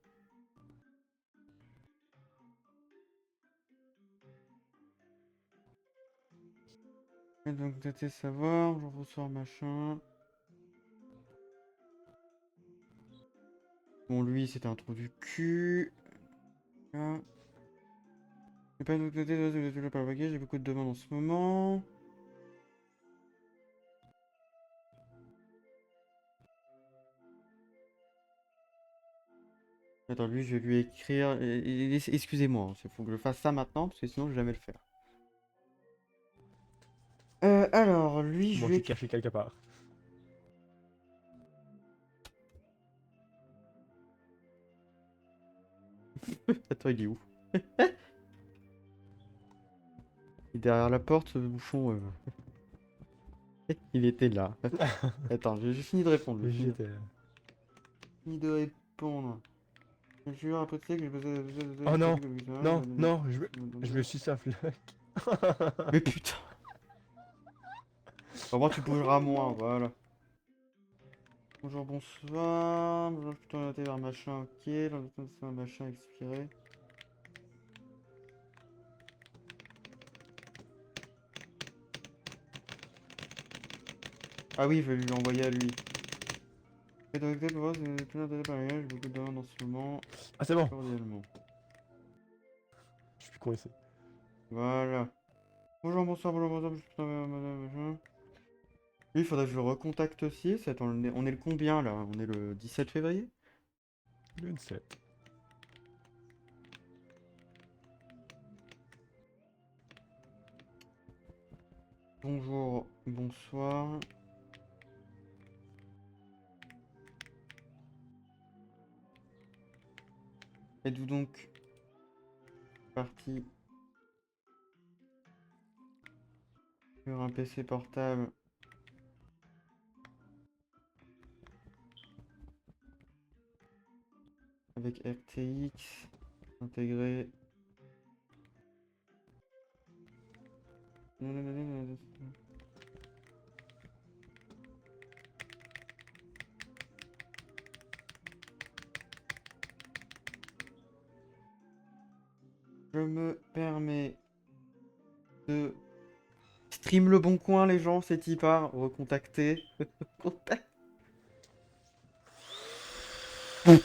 Et donc, t'étais savoir, je ressors machin. Bon, lui, c'était un trou du cul. Là. J'ai pas de côté, je pas j'ai beaucoup de demandes en ce moment. Attends, lui, je vais lui écrire. Excusez-moi, il faut que je fasse ça maintenant, parce que sinon, je vais jamais le faire. Alors, lui, je Moi, je vais suis caché quelque part. Attends, il est où? Il est derrière la porte, ce bouchon. Il était là. Attends, j'ai fini de répondre. J'ai fini J'étais. de répondre. Je suis après que j'ai besoin de... Oh non, non, non, je me suis ça Mais putain. Au moins tu bougeras moins, voilà. Bonjour, bonsoir. Bonjour, je suis plutôt orienté vers machin, ok. Dans le temps, c'est un machin expiré. Ah oui, je vais lui l'envoyer à lui. Et donc, pour voir, c'est tout l'intérêt par j'ai beaucoup de demandes en ce moment. Ah, c'est bon, Cordialement. je suis plus coincé. Voilà. Bonjour, bonsoir, je suis plutôt madame machin. Lui, il faudrait que je le recontacte aussi. On est le combien là? On est le 17 février? Le 17. Bonjour, bonsoir. Êtes-vous donc parti sur un PC portable avec RTX intégré? Je me permets de stream Le Bon Coin, les gens, c'est Tipar, recontacter. Contact. Il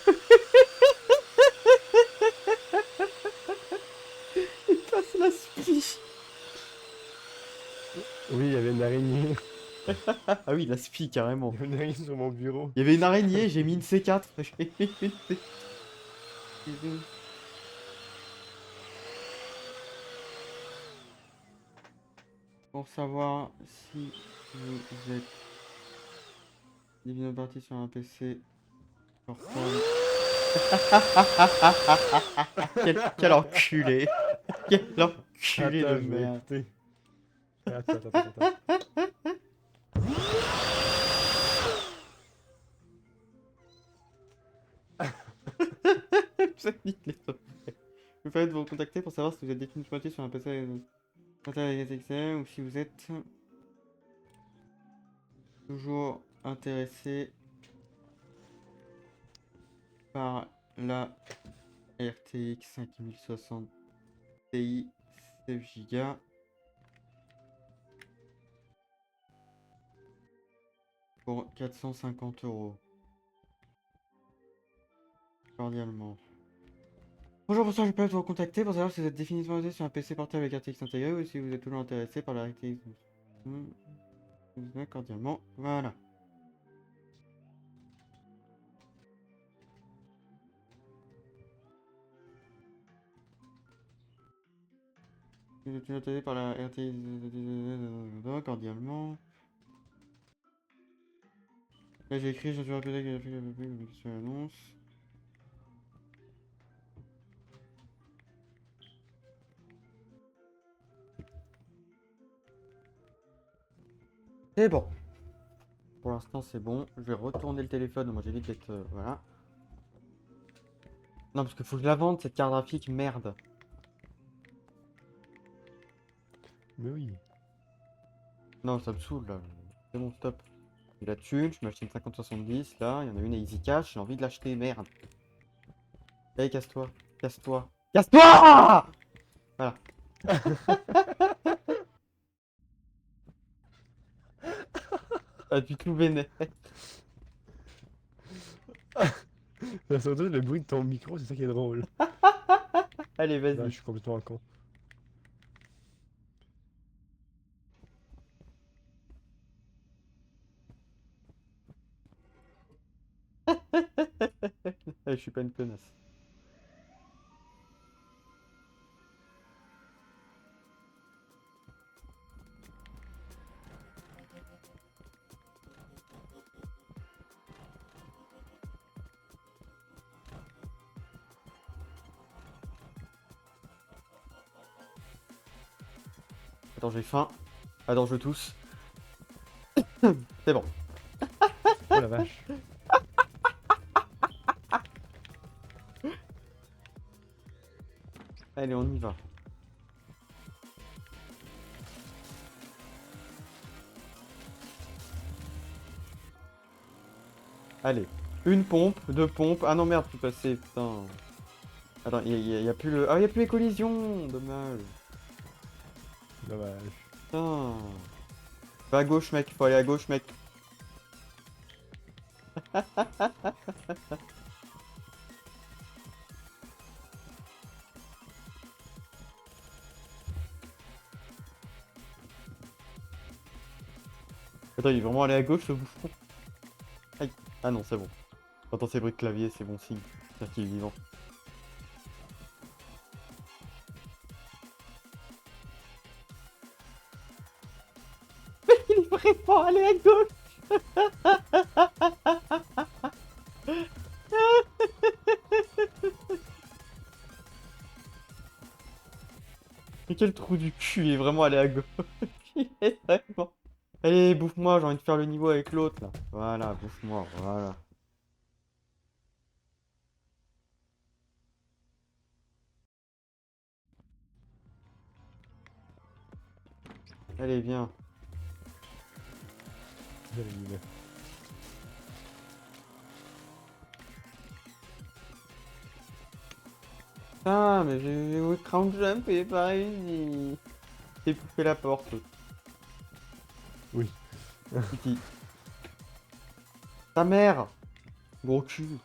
passe la spie. Oui, il y avait une araignée. Ah oui, la spie, carrément. Il y avait une araignée sur mon bureau. Il y avait une araignée, j'ai mis une C4. J'ai mis une C4. Pour savoir si vous êtes divine parti sur un PC portable. Quel enculé. Quel enculé Attends, de je vais merde. écouter. Attends. Ça nique les objets. Vous faites vous contacter pour savoir si vous êtes définitivement sur un PC Internet XL ou si vous êtes toujours intéressé par la RTX 5060 Ti 16 Go pour 450 €. Cordialement. Bonjour, bonsoir, je peux vous contacter pour savoir si vous êtes définitivement sur un PC portable avec RTX intégré ou si vous êtes toujours intéressé par la RTX. Cordialement, voilà. Si vous êtes toujours intéressé par la RTX cordialement. Là j'ai écrit, je suis rappelé qu'il y a fait sur l'annonce. C'est bon. Pour l'instant c'est bon. Je vais retourner le téléphone, moi j'évite d'être... voilà. Non parce qu'il faut que je la vende cette carte graphique, merde. Mais oui. Non ça me saoule là. C'est bon, stop. J'ai la thune, je m'achète une 5070 là, il y en a une à Easy Cash, j'ai envie de l'acheter, merde. Allez casse-toi, casse-toi, casse-toi. Voilà. Ah du tout vénère. Surtout le bruit de ton micro, c'est ça qui est drôle. Allez Là, je vas-y. suis complètement con. Je suis pas une connasse. Attends, j'ai faim. Attends, je tousse. C'est bon. Oh la vache. Allez, on y va. Allez. Une pompe, deux pompes. Ah non, merde, je suis passé, putain. Attends, y a plus le... Ah, il y a plus les collisions. Dommage. Dommage. Putain. Va à gauche, mec. Faut aller à gauche, mec. Attends, il est vraiment allé à gauche, ce bouffon. Aïe. Ah non, c'est bon. J'entends ces bruits de clavier, c'est bon signe. C'est-à-dire qu'il est vivant. Mais il est vraiment allé à gauche. Mais quel trou du cul, il est vraiment allé à gauche. Il est vraiment... Allez, bouffe-moi, j'ai envie de faire le niveau avec l'autre, là. Voilà, bouffe-moi, voilà. Allez, viens. J'allais y aller. Putain, mais j'ai eu crown jump et pas réussi. J'ai bouffé la porte. Oui. Titi. Ta mère. Gros cul.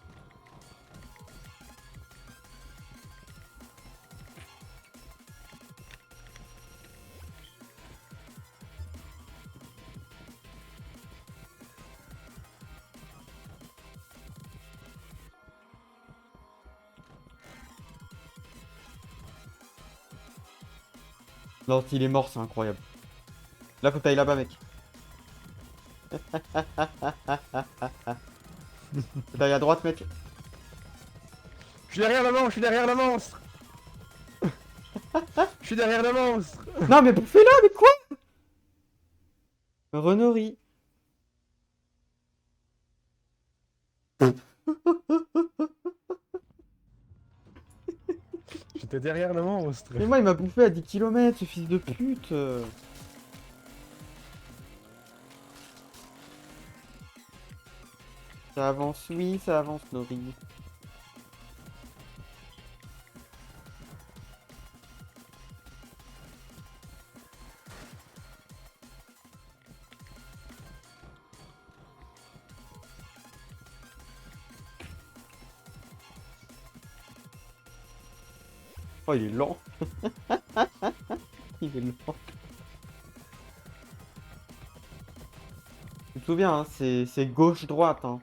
Non, s'il est mort, c'est incroyable. Là, faut que t'ailles là-bas, mec. Faut t'ailles à droite, mec. Je suis derrière la monstre, je suis derrière la monstre. Je suis derrière la monstre. Non, mais bouffez-la, mais quoi? Renori. T'es derrière le monstre. Mais moi, il m'a bouffé à 10 km, ce fils de pute. Ça avance, oui, ça avance, Nori. Oh, il est lent. Il est lent. Tu te souviens, hein, c'est gauche-droite. Hein.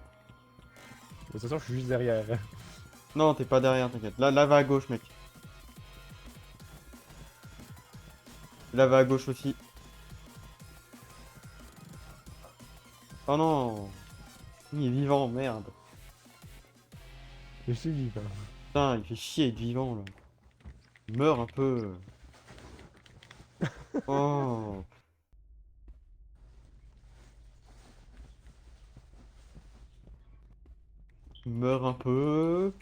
De toute façon, je suis juste derrière. Non, t'es pas derrière, t'inquiète. Là, va à gauche, mec. Là, va à gauche aussi. Oh non. Il est vivant, merde. Je suis vivant. Putain, il fait chier être vivant, là. Il meurt un peu. Oh. Il meurt un peu.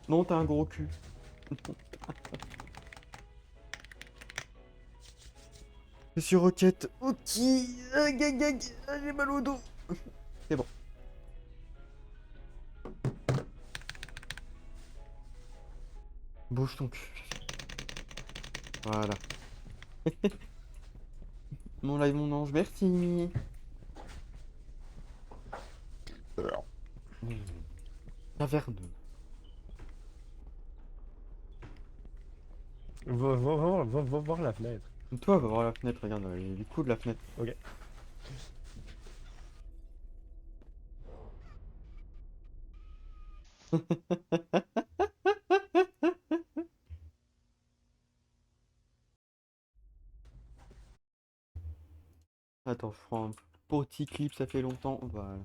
Non, t'as un gros cul. Je suis Roquette. Ok. Gag, gag. J'ai mal au dos. C'est bon. Bouge ton cul. Voilà. Mon live, mon ange, merci. Caverneux. Va voir la fenêtre. Toi, va voir la fenêtre, regarde, il y a du coup de la fenêtre. Ok. Attends, je prends un petit clip, ça fait longtemps. Voilà.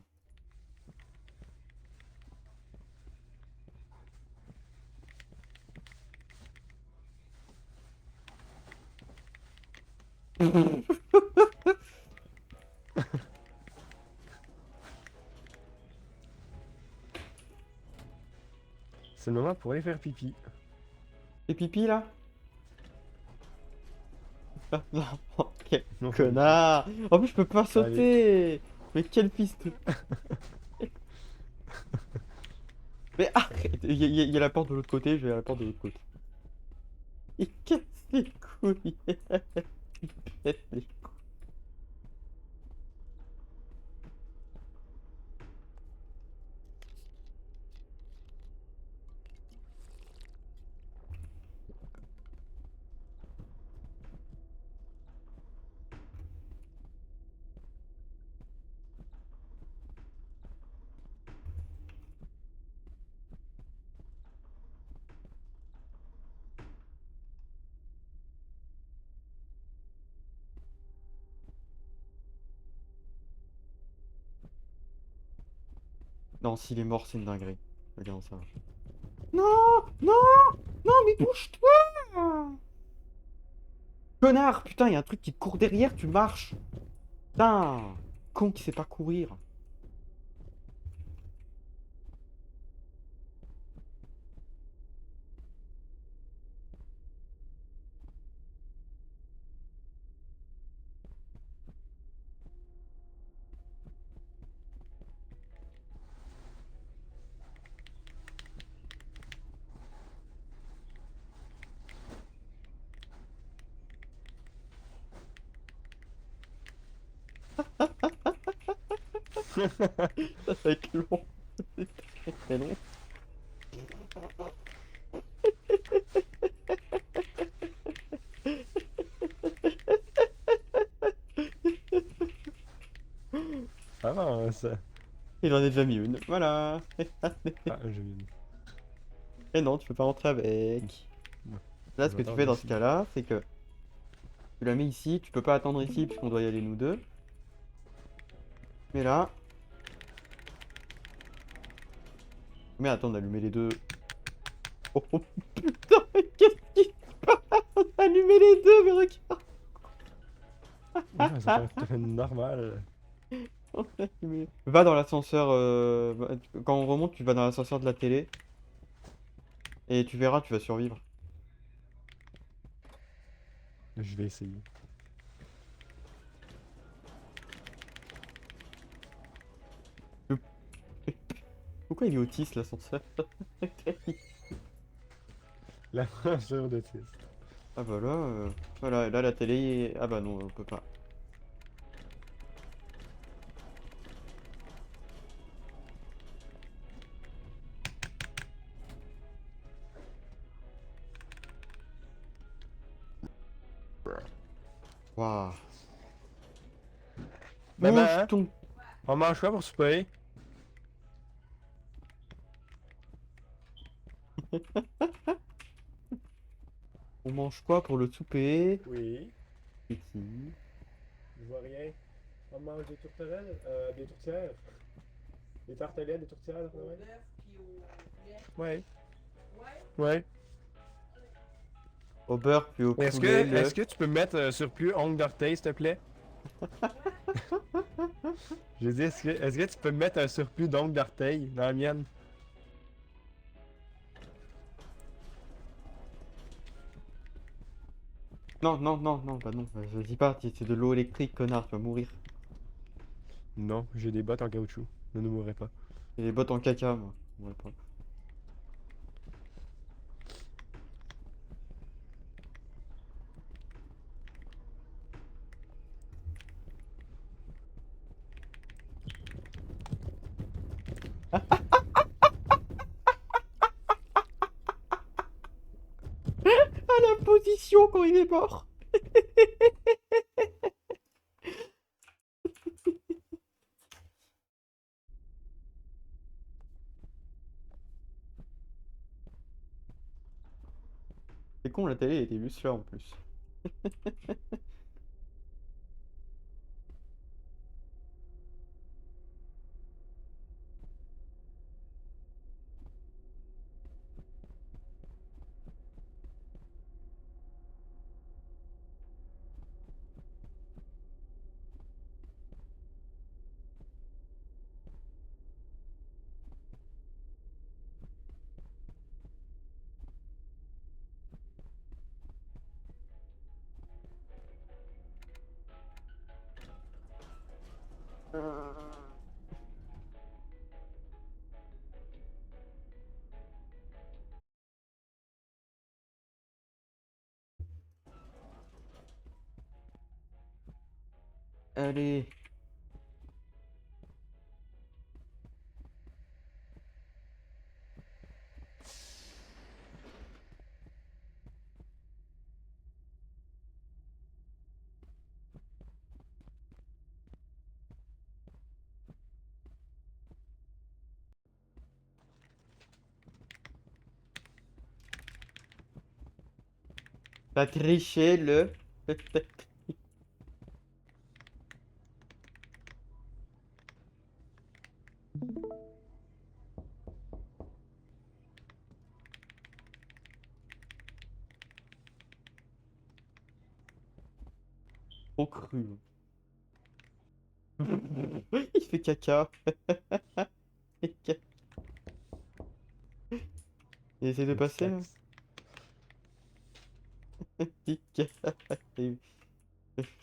C'est le moment pour aller faire pipi. Et pipi là? Ah, non, quel Non, connard! En plus, je peux pas sauter! Mais quel fils de... Mais arrête! Il y a la porte de l'autre côté, je vais à la porte de l'autre côté. Il casse les couilles! Il pète les couilles. Non, s'il est mort, c'est une dinguerie. Regarde ça. Non! Non! Non, mais bouge-toi! Connard! Putain, il y a un truc qui te court derrière, tu marches! Putain! Con qui sait pas courir. Ça va être long. C'est très très long. Avance. Il en est déjà mis une. Voilà. Ah, j'ai mis une. Et non, tu peux pas rentrer avec. Ouais. Là, Je ce que tu m'attends fais dans ici. ce cas-là, c'est que tu la mets ici. Tu peux pas attendre ici puisqu'on doit y aller nous deux. Mais là. Mais attends, on a allumé les deux. Oh, oh, putain, mais qu'est-ce qui se passe? On a allumé les deux, mais regarde. Ouais, ça fait normal. Va dans l'ascenseur. Quand on remonte, tu vas dans l'ascenseur de la télé. Et tu verras, tu vas survivre. Je vais essayer. Pourquoi il est autiste l'ascenseur? La mesure d'autisme. Ah bah là, voilà, là la télé. Ah bah non, on peut pas. Waouh. Mange Maman, ton. on mange quoi pour souper? On mange quoi pour le souper? Oui. Petit. Je vois rien. On mange des tourterelles, des tourtières. Des tartelettes, des tourtières, ouais. Ouais. Ouais. Au beurre, puis au Est-ce poulet, que, le. est-ce que tu peux mettre un surplus ongle d'orteil, s'il te plaît? Je dis, est-ce que tu peux me mettre un surplus d'ongles d'orteil dans la mienne? Non, non, non, non, bah non, je dis pas, c'est de l'eau électrique, connard, tu vas mourir. Non, j'ai des bottes en caoutchouc. Je ne mourrai pas. J'ai des bottes en caca, moi. Ouais, pas. Ah, la position quand il est mort! C'est con, la télé était juste là en plus. Allez. T'as triché le. Trop cru. Il fait caca. Il essaie de Un petit passer là. cax. Petit caca. Et-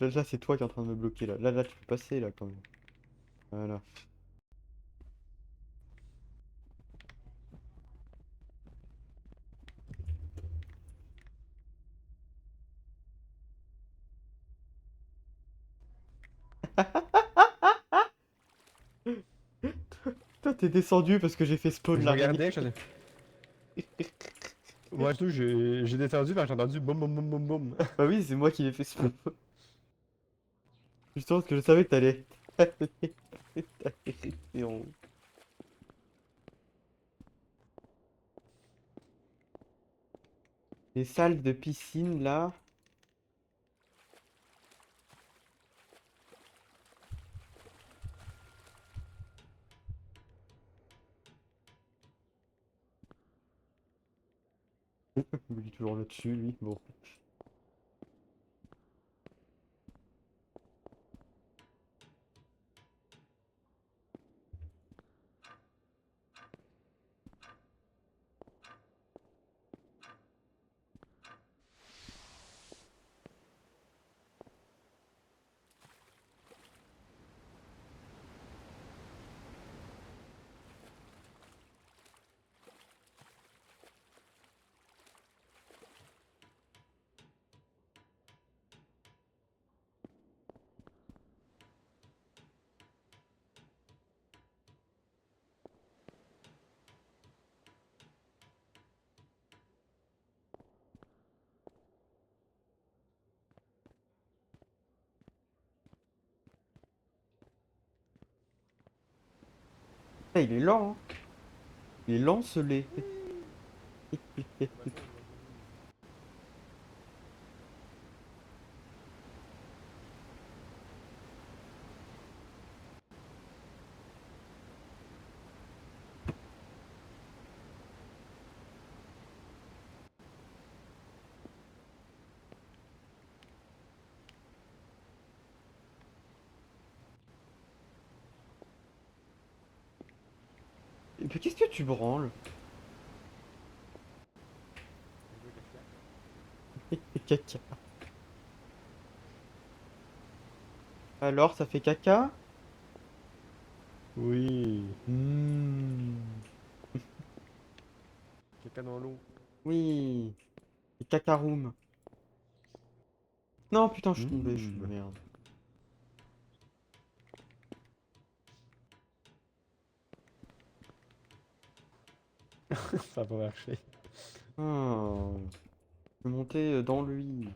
Là, c'est toi qui es en train de me bloquer là. Là, tu peux passer là quand même. Voilà. Toi, t'es descendu parce que j'ai fait spawn Je l'araignée. regardais, moi tout, j'ai descendu quand j'ai entendu boum boum boum boum boum. Bah oui, c'est moi qui l'ai fait spawn. Justement parce que je savais que t'allais. T'allais rester en haut. Les salles de piscine là. Il est toujours là-dessus, lui. Bon. Ah, il est lent, hein. Il est lent, ce lait. Mais qu'est-ce que tu branles? Caca. Alors, ça fait caca? Oui. Hmm. Caca dans l'eau. Oui. Et cacaroum. Non, putain, je suis tombé, je suis Mmh. merde. Ça a pas marché. Ah. Je vais monter dans lui.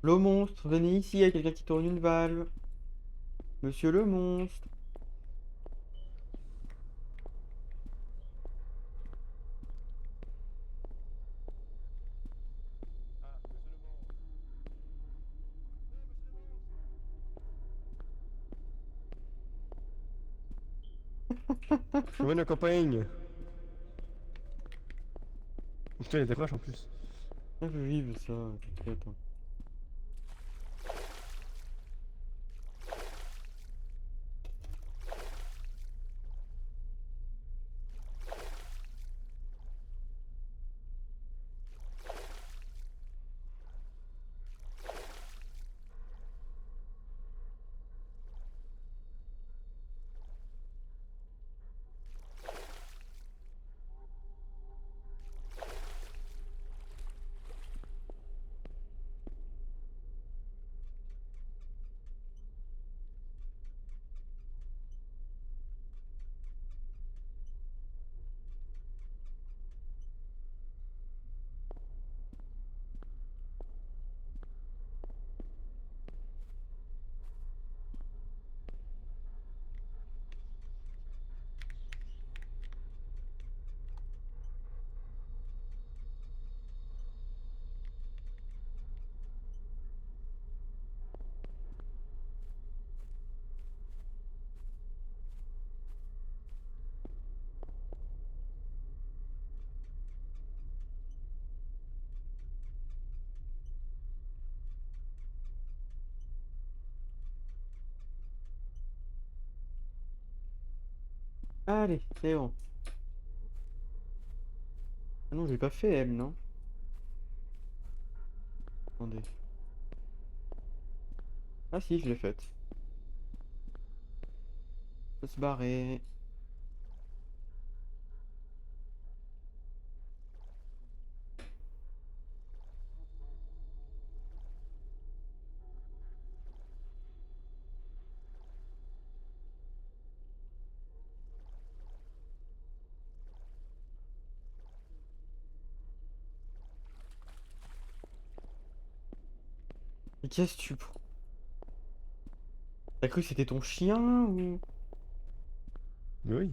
Le monstre, venez ici, il y a quelqu'un qui tourne une valve. Monsieur le monstre. Je vois une campagne. Putain, il était proche en plus. Ah, je vive ça, t'inquiète, hein. Allez, c'est bon. Ah non, j'ai pas fait M, non? Attendez. Ah si, je l'ai faite. Faut se barrer. Mais qu'est-ce que tu... T'as cru que c'était ton chien ou... Mais oui.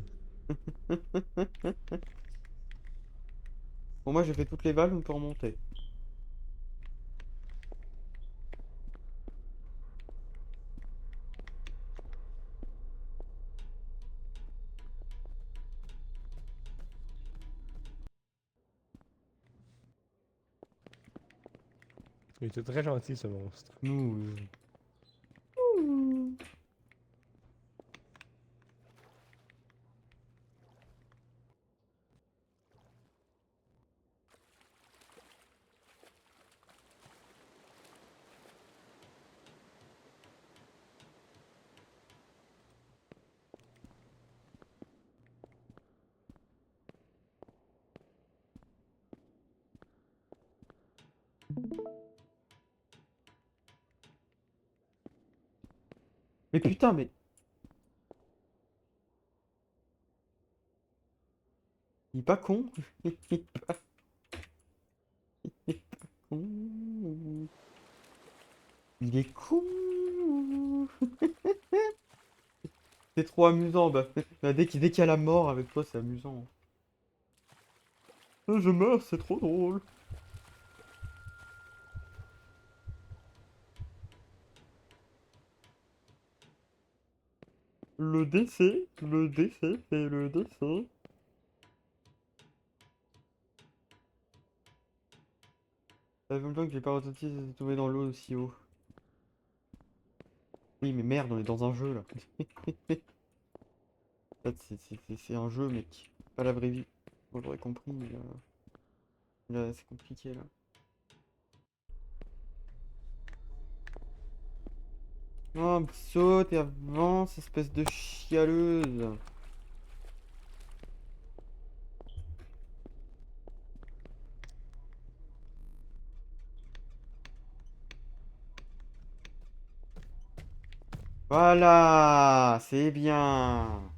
Bon, moi j'ai fait toutes les valves, on peut remonter. Il était très gentil ce monstre. Nous... Mais putain, mais... Il est pas con. Il est pas con. Il est con. C'est trop amusant. Bah, dès qu'il y a la mort avec toi, c'est amusant. Je meurs, c'est trop drôle. Le décès, c'est le décès. Ça fait longtemps que j'ai pas ressenti tomber dans l'eau aussi haut. Oui, mais merde, on est dans un jeu là. En fait, c'est un jeu, mec. Pas la vraie vie. Bon, j'aurais compris, mais là, c'est compliqué là. Oh, mais saute et avance, espèce de chialeuse. Voilà, c'est bien.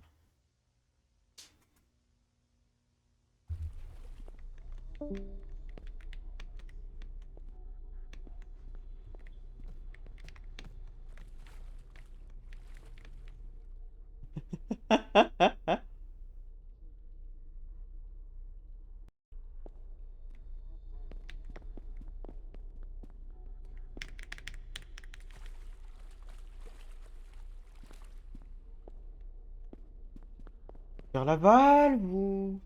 Faire la valve ou...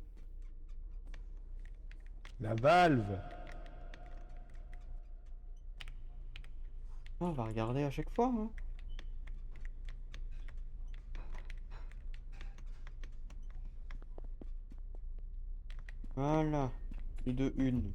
La valve. On va regarder à chaque fois, hein. Voilà. Et de une.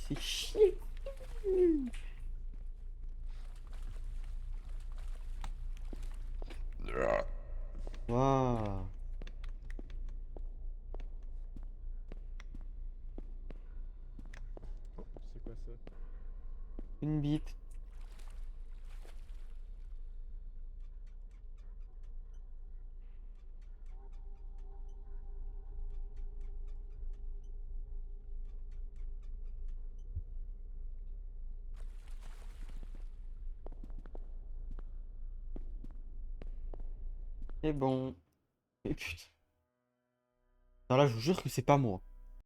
C'est chier. Waouh. C'est quoi ça? Une bite. C'est bon. Et putain. Non, là, je vous jure que c'est pas moi.